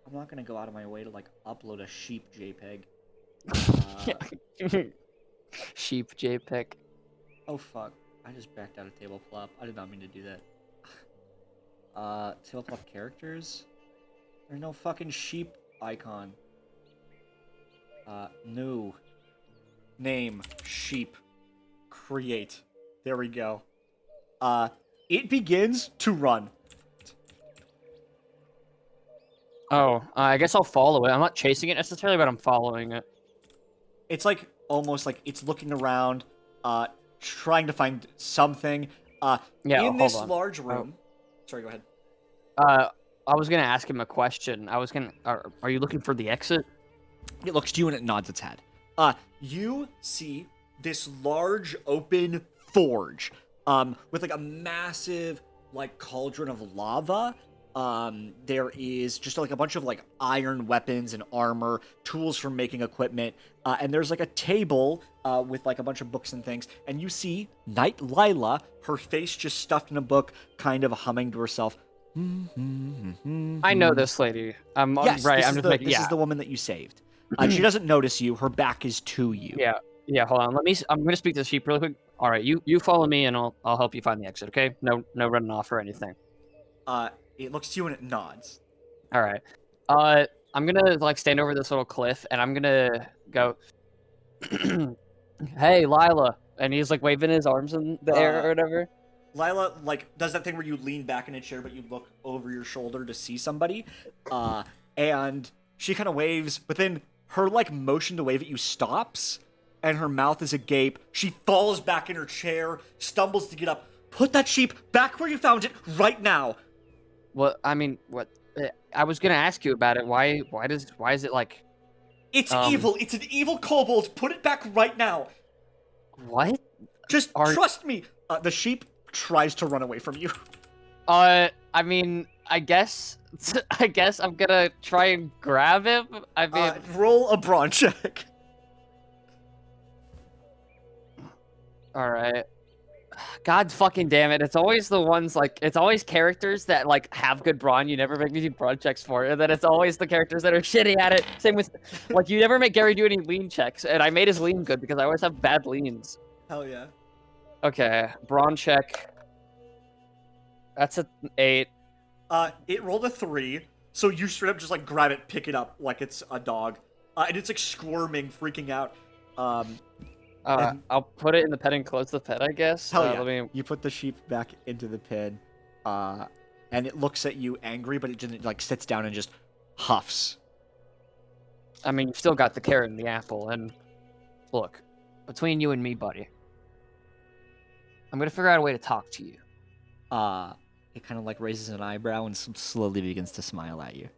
I'm not gonna go out of my way to like upload a sheep JPEG. Sheep JPEG. Oh fuck! I just backed out of tabletop. I did not mean to do that. Tabletop characters. There's no fucking sheep icon. No. Name sheep. Create. There we go. It begins to run. Oh, I guess I'll follow it. I'm not chasing it necessarily, but I'm following it. It's like almost like it's looking around, trying to find something. Yeah, in hold this on. large room. Sorry, go ahead. I was gonna ask him a question. Are you looking for the exit? It looks to you and it nods its head. You see this large open forge, with like a massive like cauldron of lava. There is just like a bunch of like iron weapons and armor, tools for making equipment, and there's like a table with like a bunch of books and things. And you see Knight Lila, her face just stuffed in a book, kind of humming to herself. I know this lady. Yes, right. this I'm is just making. this Yeah. is the woman that you saved. She doesn't notice you. Her back is to you. Yeah. Yeah. Hold on. I'm gonna speak to the sheep really quick. All right. You follow me, and I'll help you find the exit. Okay. No running off or anything. It looks to you and it nods. All right. I'm gonna like stand over this little cliff, and I'm gonna go. Hey, Lila, and he's like waving his arms in the air or whatever. Lila like does that thing where you lean back in a chair, but you look over your shoulder to see somebody, and she kind of waves, but then her like motion to wave at you stops, and her mouth is agape. She falls back in her chair, stumbles to get up. Put that sheep back where you found it right now. Well, I mean, what? I was gonna ask you about it. Why is it like? It's evil. It's an evil kobold. Put it back right now. What? Just trust me. The sheep tries to run away from you. I mean, I guess I'm gonna try and grab him. I mean, Roll a brawn check. all right. God fucking damn it! It's always the ones like it's always characters that like have good brawn. You never make me do brawn checks for, and then it's always the characters that are shitty at it. Same with like you never make Gary do any lean checks, and I made his lean good because I always have bad leans. Hell yeah. Okay, brawn check. That's an 8. It rolled a 3, so you straight up just like grab it, pick it up like it's a dog, and it's like squirming, freaking out. I'll put it in the pen and close the pen, I guess. Hell yeah. Let me... You put the sheep back into the pen, and it looks at you angry, but it just like sits down and just huffs. I mean, you've still got the carrot and the apple, and look, between you and me, buddy, I'm gonna figure out a way to talk to you. It kind of like raises an eyebrow and slowly begins to smile at you.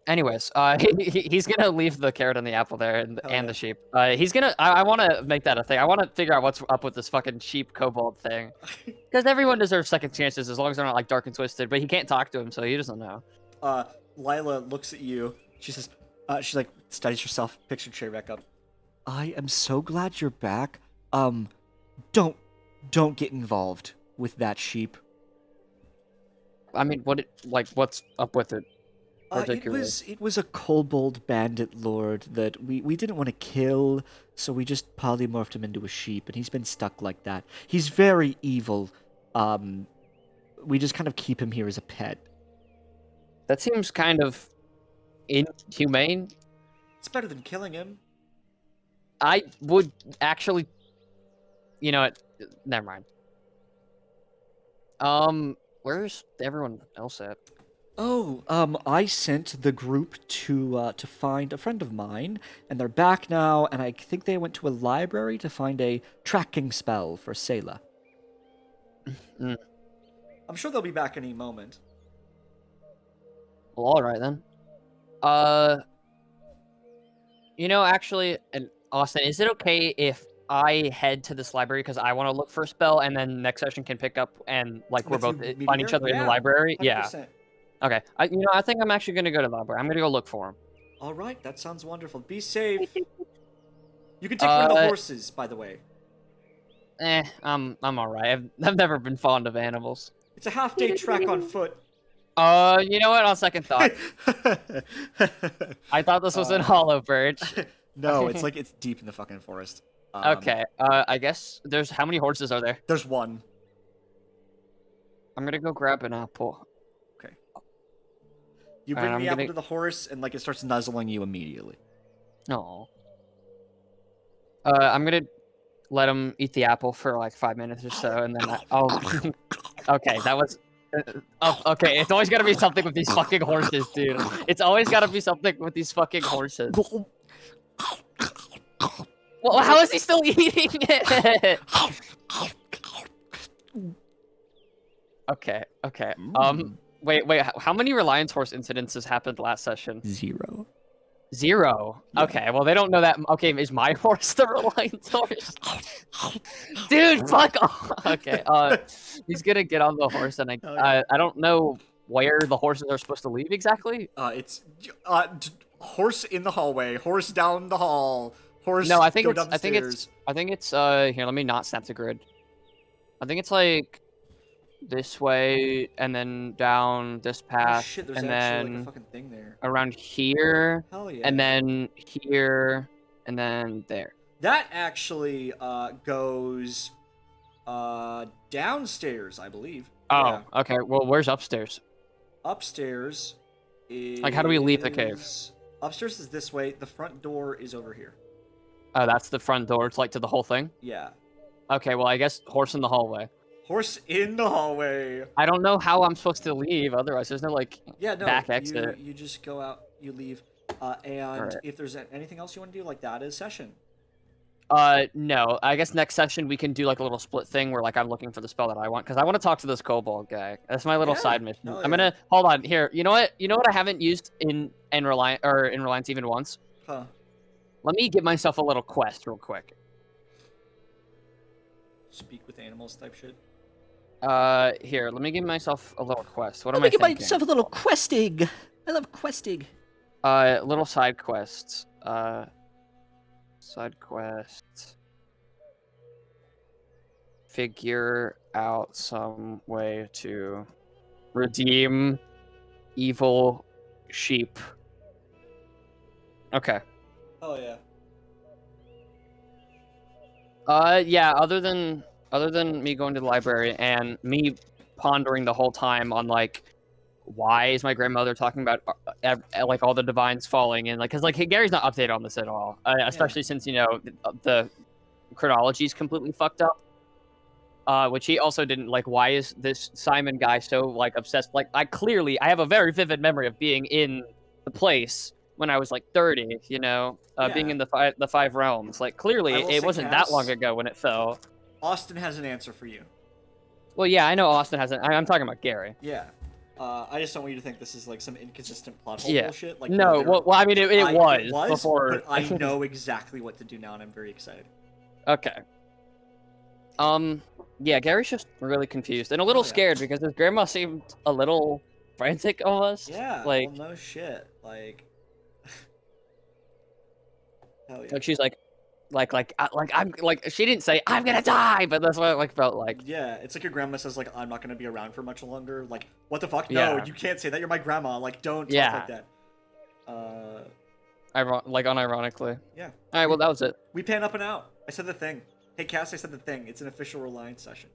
Anyways, he's gonna leave the carrot and the apple there, and yeah. the sheep. He's gonna. I want to make that a thing. I want to figure out what's up with this fucking sheep kobold thing, because everyone deserves second chances as long as they're not like dark and twisted. But he can't talk to him, so he doesn't know. Lila looks at you. She says, she's like, studies herself, picks her chair back up. I am so glad you're back. Don't get involved with that sheep. I mean, what's up with it? It was a kobold bandit lord that we didn't want to kill, so we just polymorphed him into a sheep, and he's been stuck like that. He's very evil. We just kind of keep him here as a pet. That seems kind of inhumane. It's better than killing him. I would actually... You know what? Never mind. Where's everyone else at? Oh, I sent the group to find a friend of mine, and they're back now, and I think they went to a library to find a tracking spell for Sayla. I'm sure they'll be back any moment. Well, alright then. You know, actually, and Austin, is it okay if I head to this library because I want to look for a spell, and then next session can pick up and like we're both find each other in the library? 100%. Yeah. Okay. I think I'm actually gonna go to the library. I'm gonna go look for him. All right, that sounds wonderful. Be safe. You can take one of the horses, by the way. I'm all right. I've never been fond of animals. It's a half-day trek on foot. You know what? On second thought, I thought this was in Hollow Birch. No, it's deep in the fucking forest. Okay. I guess there's how many horses are there? There's one. I'm gonna go grab an apple. Okay. You bring the apple to the horse, and like it starts nuzzling you immediately. No. I'm gonna let him eat the apple for like 5 minutes or so, and then I'll. Okay, that was. Okay, it's always gotta be something with these fucking horses, dude. It's always gotta be something with these fucking horses. Well, how is he still eating it? Okay. Wait. How many Reliance horse incidences happened last session? 0. 0? Yeah. Okay, well, they don't know that. Okay, is my horse the Reliance horse? Dude, fuck off. Okay, he's gonna get on the horse, and I don't know where the horses are supposed to leave exactly. It's horse in the hallway, horse down the hall, horse. No, I think go it's here. Let me not snap the grid. I think it's like this way, and then down this path, shit, there's and actually then like a fucking thing there. Around here, Hell yeah. and then here, and then there. That actually goes downstairs, I believe. Oh, yeah. Okay. Well, where's upstairs? Upstairs is... Like, how do we leave the cave? Upstairs is this way. The front door is over here. Oh, that's the front door. It's like to the whole thing? Yeah. Okay, well, I guess horse in the hallway. Horse in the hallway. I don't know how I'm supposed to leave. Otherwise, there's no like back exit. You just go out. You leave. And if there's anything else you want to do, like that is session. No. I guess next session we can do like a little split thing where like I'm looking for the spell that I want because I want to talk to this kobold guy. That's my little side mission. I'm gonna hold on here. You know what? You know what I haven't used in Reliance even once. Huh. Let me give myself a little quest real quick. Speak with animals type shit. Here, let me give myself a little quest. What am I thinking? Let me give myself a little questing. I love questing. Little side quests. Side quests. Figure out some way to redeem evil sheep. Okay. Oh yeah. Yeah, other than me going to the library and me pondering the whole time on like why is my grandmother talking about like all the divines falling and like because like Gary's not updated on this at all, especially since the chronology is completely fucked up. Which he also didn't like. Why is this Simon guy so like obsessed? Like I have a very vivid memory of being in the place when I was like 30. Being in the five realms. Like clearly it wasn't that long ago when it fell. Austin has an answer for you. Well, yeah, I know Austin hasn't. I'm talking about Gary. Yeah. I just don't want you to think this is like some inconsistent plot hole bullshit. Like no, well, I mean, it was before. But I know exactly what to do now, and I'm very excited. Okay. Yeah, Gary's just really confused and a little scared because his grandma seemed a little frantic almost. Yeah. Like, well, no shit. Like. Hell yeah. like she's like I'm like she didn't say I'm gonna die, but that's what it like felt like. Yeah, it's like your grandma says like I'm not gonna be around for much longer. Like what the fuck? Yeah. No, you can't say that. You're my grandma. Like don't talk Yeah. like that. Like unironically. Yeah. All right, well that was it. We pan up and out. I said the thing. Hey Cass, I said the thing. It's an official Reliance session.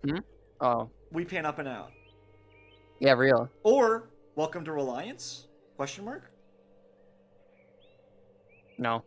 Hmm? Oh. We pan up and out. Yeah, real. Or welcome to Reliance? Question mark? No.